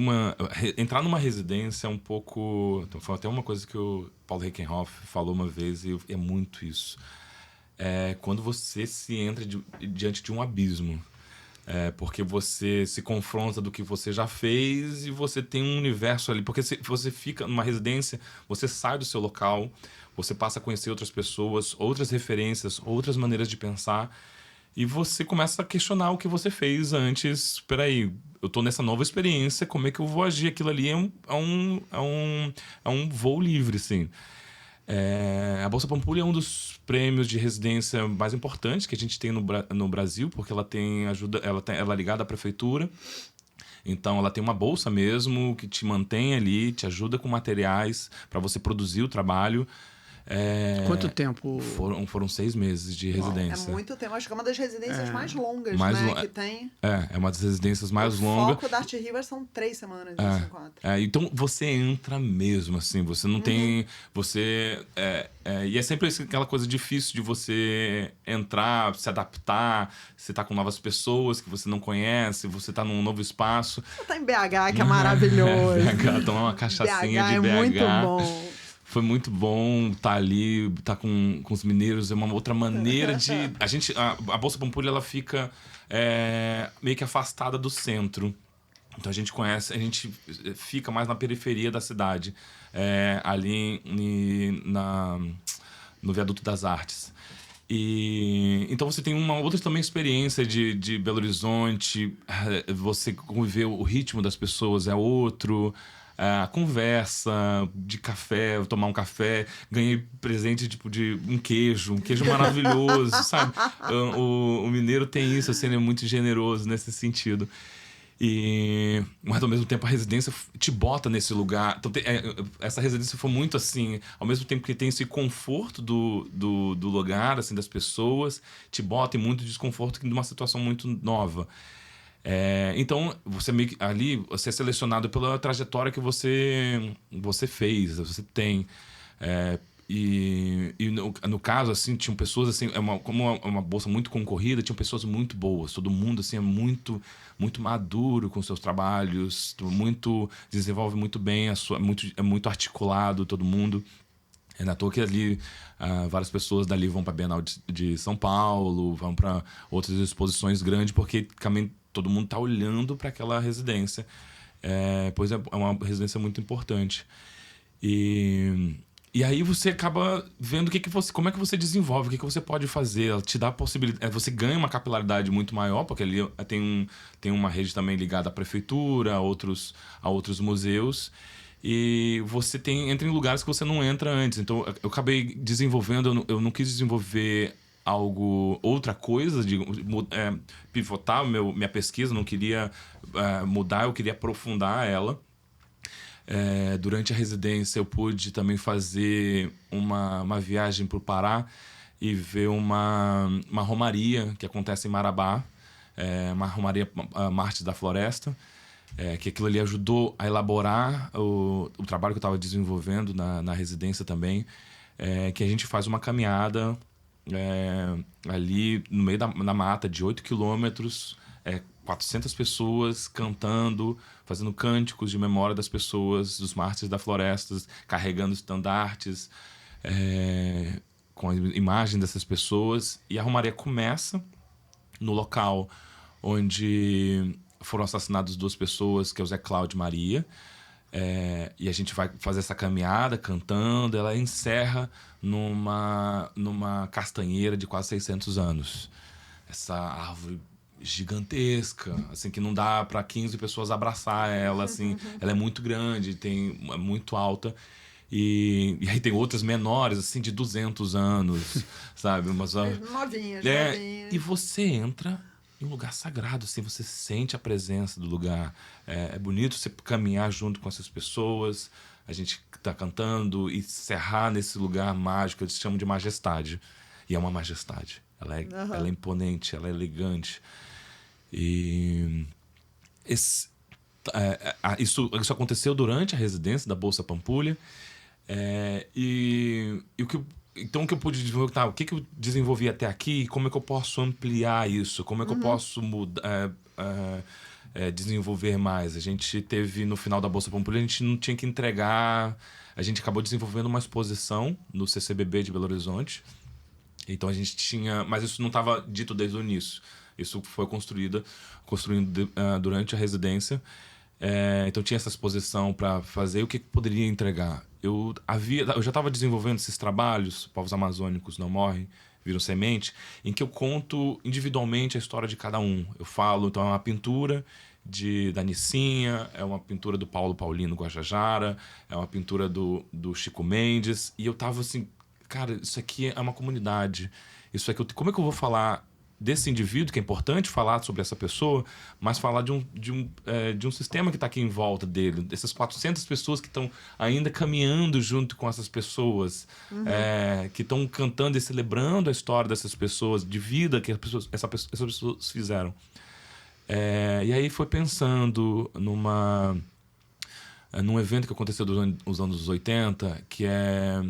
entrar numa residência é um pouco... Então, foi até uma coisa que o Paulo Reckenhoff falou uma vez, e é muito isso. Quando você se entra diante de um abismo. Porque você se confronta do que você já fez e você tem um universo ali. Porque se você fica numa residência, você sai do seu local, você passa a conhecer outras pessoas, outras referências, outras maneiras de pensar. E você começa a questionar o que você fez antes. Espera aí, eu tô nessa nova experiência, como é que eu vou agir? Aquilo ali é um voo livre, assim. A Bolsa Pampulha é um dos prêmios de residência mais importantes que a gente tem no Brasil, porque ela tem ajuda, ela é ligada à prefeitura. Então ela tem uma bolsa mesmo que te mantém ali, te ajuda com materiais para você produzir o trabalho. Quanto tempo? Foram 6 meses de residência. É muito tempo. Acho que é uma das residências mais longas, que tem. É uma das residências mais longas. O foco da Art Rivers são 3 semanas, assim, 4. Então você entra mesmo, assim, você não tem... Você... e é sempre aquela coisa difícil de você entrar, se adaptar, você tá com novas pessoas que você não conhece, você tá num novo espaço. Você tá em BH, que é maravilhoso. BH, tomar uma cachaçinha de BH. É muito bom. Foi muito bom estar ali, estar com os mineiros, é uma outra maneira de... A Bolsa Pampulha, ela fica meio que afastada do centro. Então a gente fica mais na periferia da cidade, ali no Viaduto das Artes. Então você tem uma outra também experiência de Belo Horizonte, você conviver, o ritmo das pessoas é outro... A conversa de café, tomar um café, ganhei presente tipo de um queijo maravilhoso, sabe? O mineiro tem isso, assim, ele é muito generoso nesse sentido. Mas ao mesmo tempo a residência te bota nesse lugar. Então, essa residência foi muito assim, ao mesmo tempo que tem esse conforto do lugar, assim, das pessoas, te bota em muito desconforto numa situação muito nova. Então, você é selecionado pela trajetória que você fez, você tem. No caso, assim, tinham pessoas, assim, como é uma bolsa muito concorrida, tinham pessoas muito boas. Todo mundo, assim, é muito, muito maduro com seus trabalhos, desenvolve muito bem, é muito articulado todo mundo. É na toa que ali várias pessoas dali vão para a Bienal de São Paulo, vão para outras exposições grandes, porque também todo mundo está olhando para aquela residência. Pois é uma residência muito importante. E aí você acaba vendo como é que você desenvolve, o que você pode fazer. Ela te dá a possibilidade. Você ganha uma capilaridade muito maior, porque ali tem uma rede também ligada à prefeitura, a outros museus. E você entra em lugares que você não entra antes. Então eu acabei desenvolvendo, eu não quis desenvolver outra coisa, pivotar minha pesquisa, não queria mudar, eu queria aprofundar ela. Durante a residência eu pude também fazer uma viagem para o Pará e ver uma romaria que acontece em Marabá, uma romaria Marte da Floresta, que aquilo ali ajudou a elaborar o trabalho que eu estava desenvolvendo na residência também, que a gente faz uma caminhada ali no meio da mata de 8 quilômetros, 400 pessoas cantando, fazendo cânticos de memória das pessoas, dos mártires da floresta, carregando estandartes, com a imagem dessas pessoas. E a romaria começa no local onde foram assassinadas 2 pessoas, que é o Zé Cláudio e Maria. E a gente vai fazer essa caminhada cantando. Ela encerra numa castanheira de quase 600 anos. Essa árvore gigantesca, assim, que não dá para 15 pessoas abraçar ela, assim. Ela é muito grande, é muito alta. E aí tem outras menores, assim, de 200 anos, sabe? Novinhas. E você entra em um lugar sagrado, assim, você sente a presença do lugar. É bonito você caminhar junto com essas pessoas, a gente tá cantando e serrar nesse lugar mágico, eles chamam de majestade. E é uma majestade. Ela é imponente, ela é elegante. E isso aconteceu durante a residência da Bolsa Pampulha. E Então, o que eu pude desenvolver, o que eu desenvolvi até aqui, como é que eu posso ampliar isso? Como é que eu posso mudar, desenvolver mais? A gente teve, no final da Bolsa Pampulha, a gente não tinha que entregar... A gente acabou desenvolvendo uma exposição no CCBB de Belo Horizonte. Então, a gente tinha... Mas isso não estava dito desde o início. Isso foi construindo durante a residência. Então, tinha essa exposição para fazer. O que poderia entregar? Eu já estava desenvolvendo esses trabalhos, Povos Amazônicos Não Morrem, Viram Semente, em que eu conto individualmente a história de cada um. Eu falo, então, é uma pintura da Nicinha, é uma pintura do Paulo Paulino Guajajara, é uma pintura do Chico Mendes. E eu tava assim, cara, isso aqui é uma comunidade. Isso aqui, como é que eu vou falar desse indivíduo, que é importante falar sobre essa pessoa, mas falar de um sistema que está aqui em volta dele, dessas 400 pessoas que estão ainda caminhando junto com essas pessoas, que estão cantando e celebrando a história dessas pessoas, de vida que essas pessoas fizeram. E aí foi pensando num evento que aconteceu nos anos 80, que é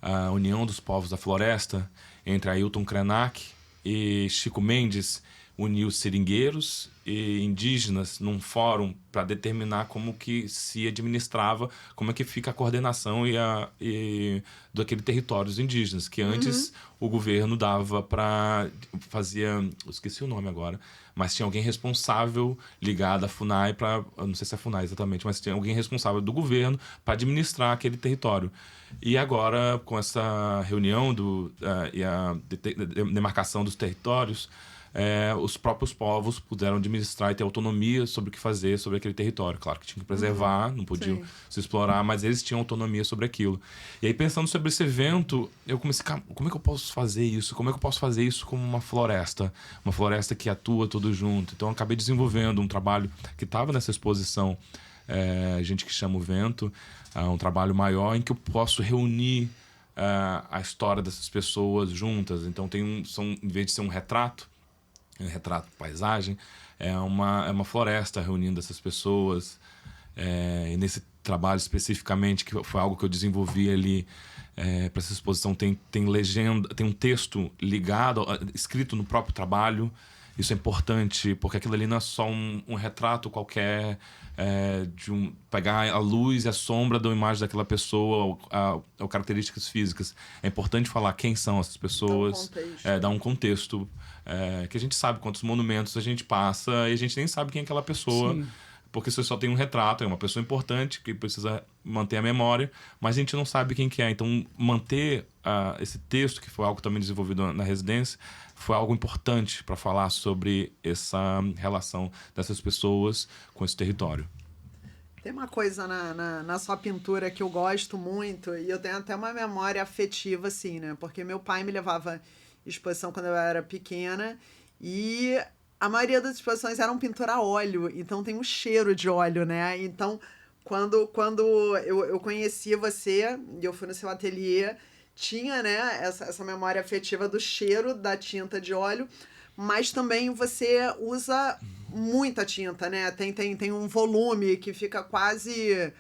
a União dos Povos da Floresta, entre Ailton Krenak e Chico Mendes, uniu seringueiros e indígenas num fórum para determinar como que se administrava, como é que fica a coordenação daquele territórios indígenas, que antes o governo dava para... eu esqueci o nome agora, mas tinha alguém responsável ligado à FUNAI eu não sei se é a FUNAI exatamente, mas tinha alguém responsável do governo para administrar aquele território. E agora, com essa reunião e a demarcação dos territórios, os próprios povos puderam administrar e ter autonomia sobre o que fazer sobre aquele território. Claro que tinha que preservar, não podiam se explorar, mas eles tinham autonomia sobre aquilo. E aí, pensando sobre esse evento, eu comecei, como é que eu posso fazer isso? Como é que eu posso fazer isso como uma floresta que atua tudo junto? Então, eu acabei desenvolvendo um trabalho que estava nessa exposição, Gente que Chama o Vento, um trabalho maior em que eu posso reunir a história dessas pessoas juntas. Então, em vez de ser um retrato paisagem, é uma floresta reunindo essas pessoas. E nesse trabalho especificamente, que foi algo que eu desenvolvi ali para essa exposição, tem legenda, tem um texto escrito no próprio trabalho. Isso é importante, porque aquilo ali não é só um retrato qualquer, pegar a luz e a sombra da imagem daquela pessoa, ou características físicas. É importante falar quem são essas pessoas, dar um contexto, que a gente sabe quantos monumentos a gente passa e a gente nem sabe quem é aquela pessoa. Sim. Porque você só tem um retrato, é uma pessoa importante que precisa manter a memória, mas a gente não sabe quem que é. Então, manter esse texto, que foi algo também desenvolvido na residência, foi algo importante para falar sobre essa relação dessas pessoas com esse território. Tem uma coisa na sua pintura que eu gosto muito, e eu tenho até uma memória afetiva, assim, né? Porque meu pai me levava em exposição quando eu era pequena, e a maioria das exposições eram pintura a óleo, então tem um cheiro de óleo, né? Então, quando eu conheci você, e eu fui no seu ateliê, tinha, né, essa memória afetiva do cheiro da tinta de óleo, mas também você usa muita tinta, né? Tem um volume que fica quase,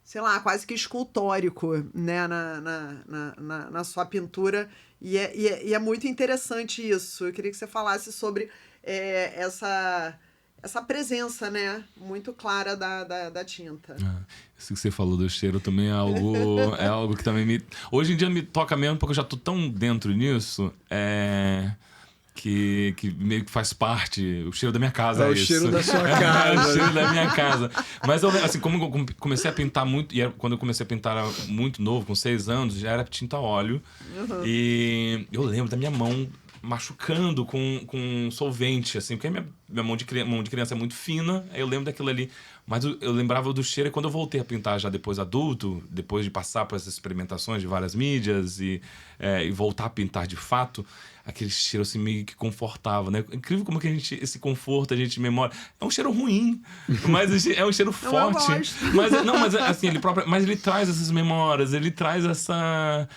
sei lá, quase que escultórico, né, na sua pintura, e é muito interessante isso. Eu queria que você falasse sobre essa presença, né, muito clara da tinta. Isso que você falou do cheiro também é algo que também hoje em dia me toca mesmo, porque eu já tô tão dentro nisso, que meio que faz parte. O cheiro da minha casa é o isso. Cheiro da sua casa. O cheiro da minha casa. Mas assim, como eu comecei a pintar muito, quando eu comecei a pintar muito novo, com 6 anos, já era tinta a óleo. E eu lembro da minha mão machucando com solvente, assim, porque minha mão de criança é muito fina, aí eu lembro daquilo ali. Mas eu lembrava do cheiro, e quando eu voltei a pintar já depois adulto, depois de passar por essas experimentações de várias mídias e voltar a pintar de fato, aquele cheiro assim meio que confortava, né? Incrível como que esse conforto a gente memória. É um cheiro ruim, mas é um cheiro forte. Mas assim, mas ele traz essas memórias, ele traz essa...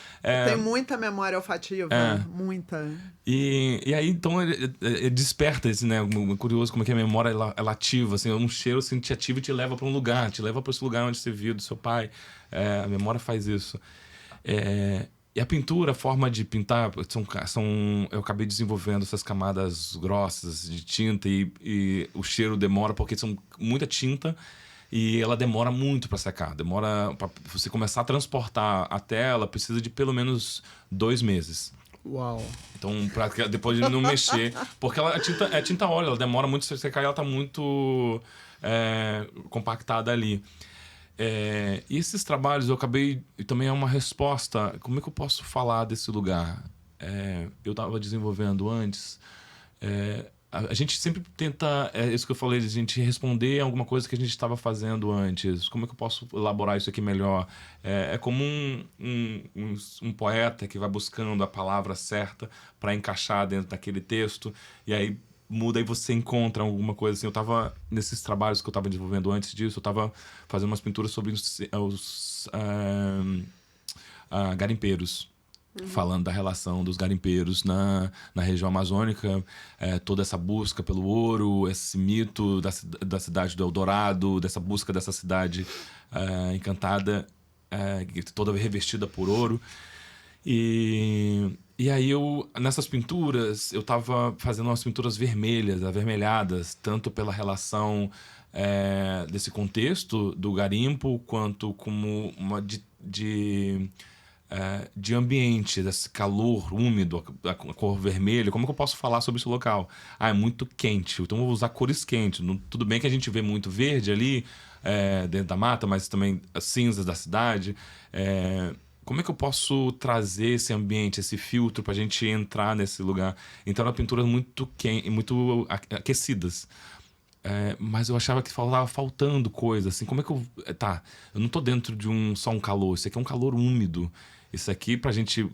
Tem muita memória olfativa, muita. E aí, então, ele desperta esse, né? Curioso como é que a memória ela ativa, assim, um cheiro assim, te ativa e te leva para um lugar, te leva para esse lugar onde você viu do seu pai. A memória faz isso. E a pintura, a forma de pintar, eu acabei desenvolvendo essas camadas grossas de tinta e o cheiro demora, porque são muita tinta e ela demora muito para secar. Demora para você começar a transportar a tela, precisa de pelo menos 2 meses. Uau. Então, depois de não mexer. Porque a tinta é tinta óleo, ela demora muito pra secar e ela tá muito compactada ali. E esses trabalhos eu acabei. E também é uma resposta. Como é que eu posso falar desse lugar? Eu estava desenvolvendo antes. A gente sempre tenta. É isso que eu falei, a gente responder a alguma coisa que a gente estava fazendo antes. Como é que eu posso elaborar isso aqui melhor? É como um poeta que vai buscando a palavra certa para encaixar dentro daquele texto. E aí muda e você encontra alguma coisa assim. Eu estava nesses trabalhos que eu estava desenvolvendo antes disso, eu estava fazendo umas pinturas sobre os garimpeiros. Falando da relação dos garimpeiros na região amazônica, toda essa busca pelo ouro, esse mito da cidade do Eldorado, dessa busca dessa cidade encantada, toda revestida por ouro. E aí nessas pinturas, eu estava fazendo umas pinturas vermelhas, avermelhadas, tanto pela relação desse contexto do garimpo, quanto como uma de ambiente, desse calor úmido, a cor vermelha. Como é que eu posso falar sobre esse local? É muito quente, então eu vou usar cores quentes. Tudo bem que a gente vê muito verde ali dentro da mata, mas também as cinzas da cidade. Como é que eu posso trazer esse ambiente, esse filtro pra gente entrar nesse lugar? Então eram pinturas muito muito aquecidas. Mas eu achava que estava faltando coisa, assim, como é que eu... eu não tô dentro de só um calor, isso aqui é um calor úmido. Isso aqui, pra gente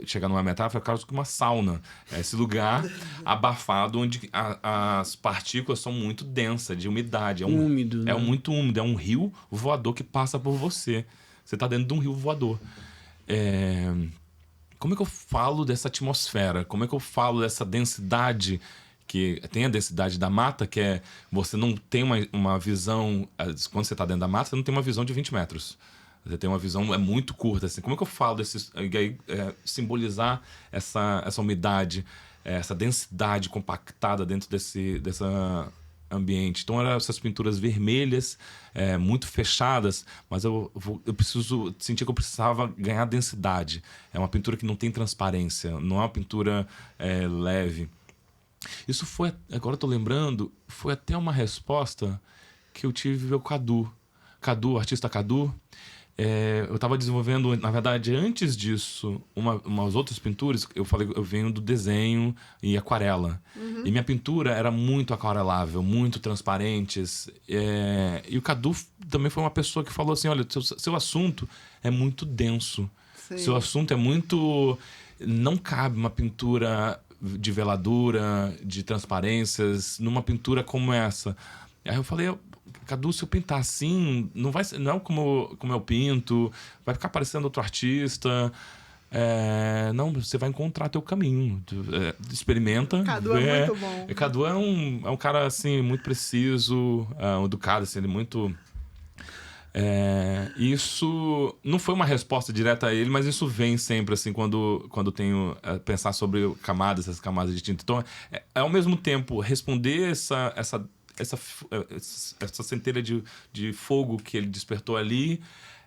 chegar numa metáfora, é quase que uma sauna. É esse lugar abafado, onde as partículas são muito densas, de umidade. Úmido, né? Muito úmido, é um rio voador que passa por você. Você tá dentro de um rio voador. Como é que eu falo dessa atmosfera? Como é que eu falo dessa densidade? Que tem a densidade da mata, que você não tem uma visão... Quando você está dentro da mata, você não tem uma visão de 20 metros. Você tem uma visão muito curta. Assim. Como é que eu falo simbolizar essa umidade, essa densidade compactada dentro desse ambiente? Então, eram essas pinturas vermelhas, muito fechadas, mas eu senti que eu precisava ganhar densidade. É uma pintura que não tem transparência, não é uma pintura leve. Isso foi, agora eu tô lembrando, foi até uma resposta que eu tive com o Cadu, o artista Cadu. Eu estava desenvolvendo, na verdade, antes disso, umas outras pinturas. Eu venho do desenho e aquarela. Uhum. E minha pintura era muito aquarelável, muito transparentes. E o Cadu também foi uma pessoa que falou assim, olha, seu assunto é muito denso. Sim. Seu assunto é muito... Não cabe uma pintura de veladura, de transparências, numa pintura como essa. Aí eu falei, Cadu, se eu pintar assim, não é como eu pinto, vai ficar parecendo outro artista. Não, você vai encontrar teu caminho. Experimenta. Cadu é muito bom. Cadu é um cara, assim, muito preciso, educado, assim, ele é muito... Isso não foi uma resposta direta a ele, mas isso vem sempre assim quando tenho pensar sobre essas camadas de tinta. Então ao mesmo tempo responder essa centelha de fogo que ele despertou ali,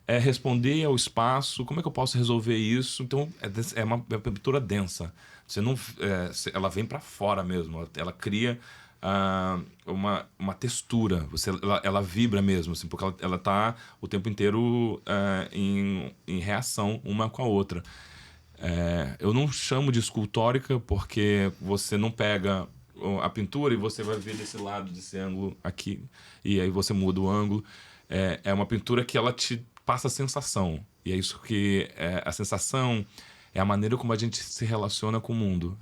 responder ao espaço, como é que eu posso resolver isso? Então é uma pintura densa. Você não, ela vem para fora mesmo, ela cria uma textura, ela vibra mesmo, assim, porque ela tá o tempo inteiro em reação uma com a outra. Eu não chamo de escultórica porque você não pega a pintura e você vai ver desse lado, desse ângulo aqui, e aí você muda o ângulo. É uma pintura que ela te passa a sensação, e é isso que a sensação é a maneira como a gente se relaciona com o mundo.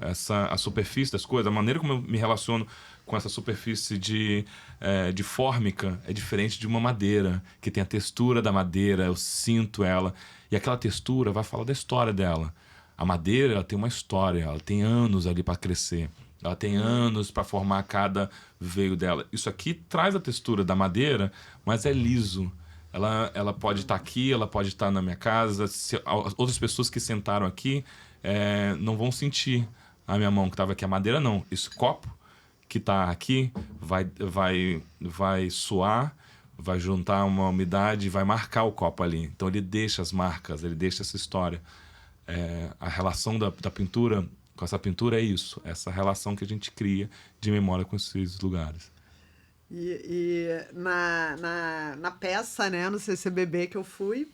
A superfície das coisas, a maneira como eu me relaciono com essa superfície de fórmica é diferente de uma madeira, que tem a textura da madeira, eu sinto ela. E aquela textura vai falar da história dela. A madeira, ela tem uma história, ela tem anos ali para crescer. Ela tem anos para formar cada veio dela. Isso aqui traz a textura da madeira, mas é liso. Ela pode estar aqui, ela pode estar na minha casa. Outras pessoas que sentaram aqui não vão sentir a minha mão que estava aqui. A madeira não. Esse copo que está aqui vai suar, vai juntar uma umidade e vai marcar o copo ali. Então ele deixa as marcas, ele deixa essa história. A relação da pintura com essa pintura é isso. Essa relação que a gente cria de memória com esses lugares. E na peça, né, no CCBB que eu fui,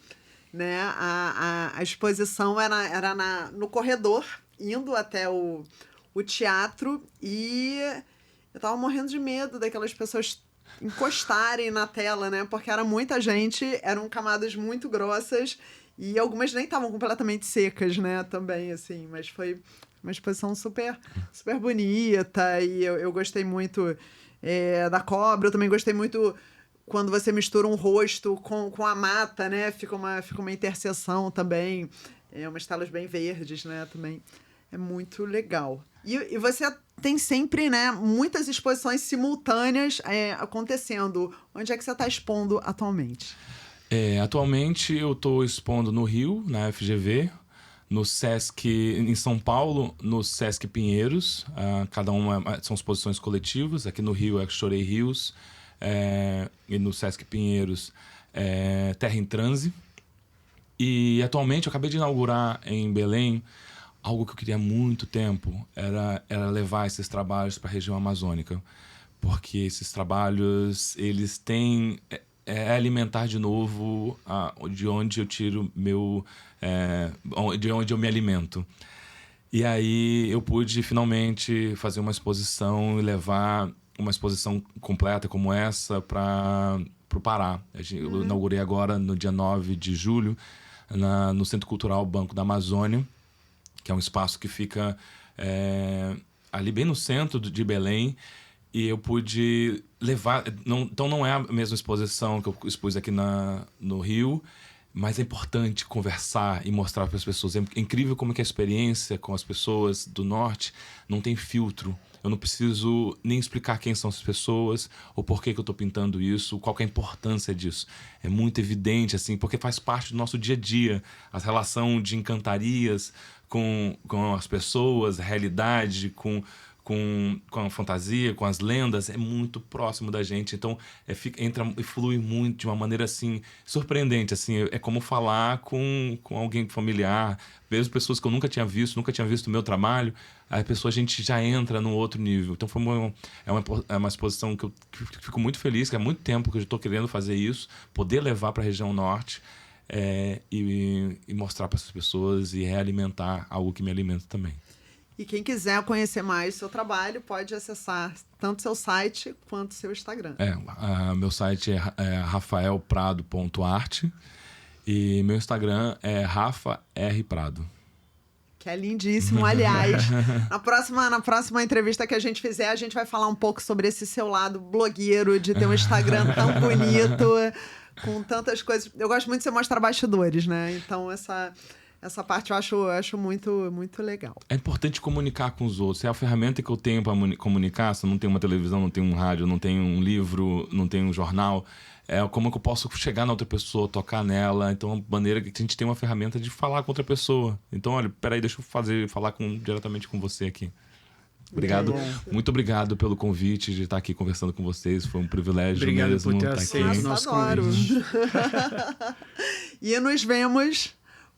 né, a exposição era no corredor, indo até o teatro, e eu tava morrendo de medo daquelas pessoas encostarem na tela, né, porque era muita gente, eram camadas muito grossas, e algumas nem estavam completamente secas, né, também, assim, mas foi uma exposição super, super bonita, e eu gostei muito da cobra. Eu também gostei muito quando você mistura um rosto com a mata, né? Fica uma interseção também. Umas telas bem verdes, né? Também é muito legal. E você tem sempre, né, muitas exposições simultâneas acontecendo. Onde é que você está expondo atualmente? Atualmente eu estou expondo no Rio, na FGV, no Sesc em São Paulo, no Sesc Pinheiros. Cada uma são exposições coletivas. Aqui no Rio é Chorei Rios, e no Sesc Pinheiros Terra em Transe. E atualmente eu acabei de inaugurar em Belém algo que eu queria há muito tempo, era levar esses trabalhos para a região amazônica, porque esses trabalhos eles têm alimentar de novo de onde eu tiro de onde eu me alimento. E aí eu pude finalmente fazer uma exposição e levar uma exposição completa como essa para o Pará. Eu inaugurei agora no dia 9 de julho no Centro Cultural Banco da Amazônia, que é um espaço que fica ali bem no centro de Belém. E eu pude levar... Então não é a mesma exposição que eu expus aqui no Rio, mas é importante conversar e mostrar para as pessoas. É incrível como que a experiência com as pessoas do Norte não tem filtro. Eu não preciso nem explicar quem são as pessoas ou por que eu estou pintando isso, qual que é a importância disso. É muito evidente, assim, porque faz parte do nosso dia a dia. A relação de encantarias com as pessoas, a realidade, com a fantasia, com as lendas, é muito próximo da gente. Então, entra e flui muito de uma maneira, assim, surpreendente. Assim, é como falar com alguém familiar, mesmo pessoas que eu nunca tinha visto o meu trabalho, a gente já entra num outro nível. Então, é uma exposição que eu fico muito feliz, que há muito tempo que eu estou querendo fazer isso, poder levar para a região norte e mostrar para essas pessoas e realimentar algo que me alimenta também. E quem quiser conhecer mais o seu trabalho, pode acessar tanto seu site quanto seu Instagram. Meu site é rafaelprado.arte e meu Instagram é Rafa R. Prado. Que é lindíssimo, aliás. Na próxima entrevista que a gente fizer, a gente vai falar um pouco sobre esse seu lado blogueiro, de ter um Instagram tão bonito, com tantas coisas. Eu gosto muito de você mostrar bastidores, né? Então, essa parte eu acho muito, muito legal. É importante comunicar com os outros. É a ferramenta que eu tenho para comunicar. Se eu não tenho uma televisão, não tenho um rádio, não tenho um livro, não tenho um jornal, como que eu posso chegar na outra pessoa, tocar nela? Então, a maneira que a gente tem uma ferramenta de falar com outra pessoa. Então, olha, peraí, deixa eu falar diretamente com você aqui. Obrigado, muito obrigado pelo convite de estar aqui conversando com vocês. Foi um privilégio obrigado mesmo por ter estar aceito aqui. o nosso Adoro. convite. E nos vemos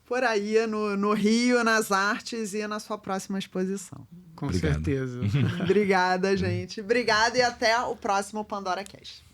por aí no Rio, nas artes e na sua próxima exposição. Com Obrigado. certeza. Obrigada, gente. Obrigada e até o próximo Pandora Cast.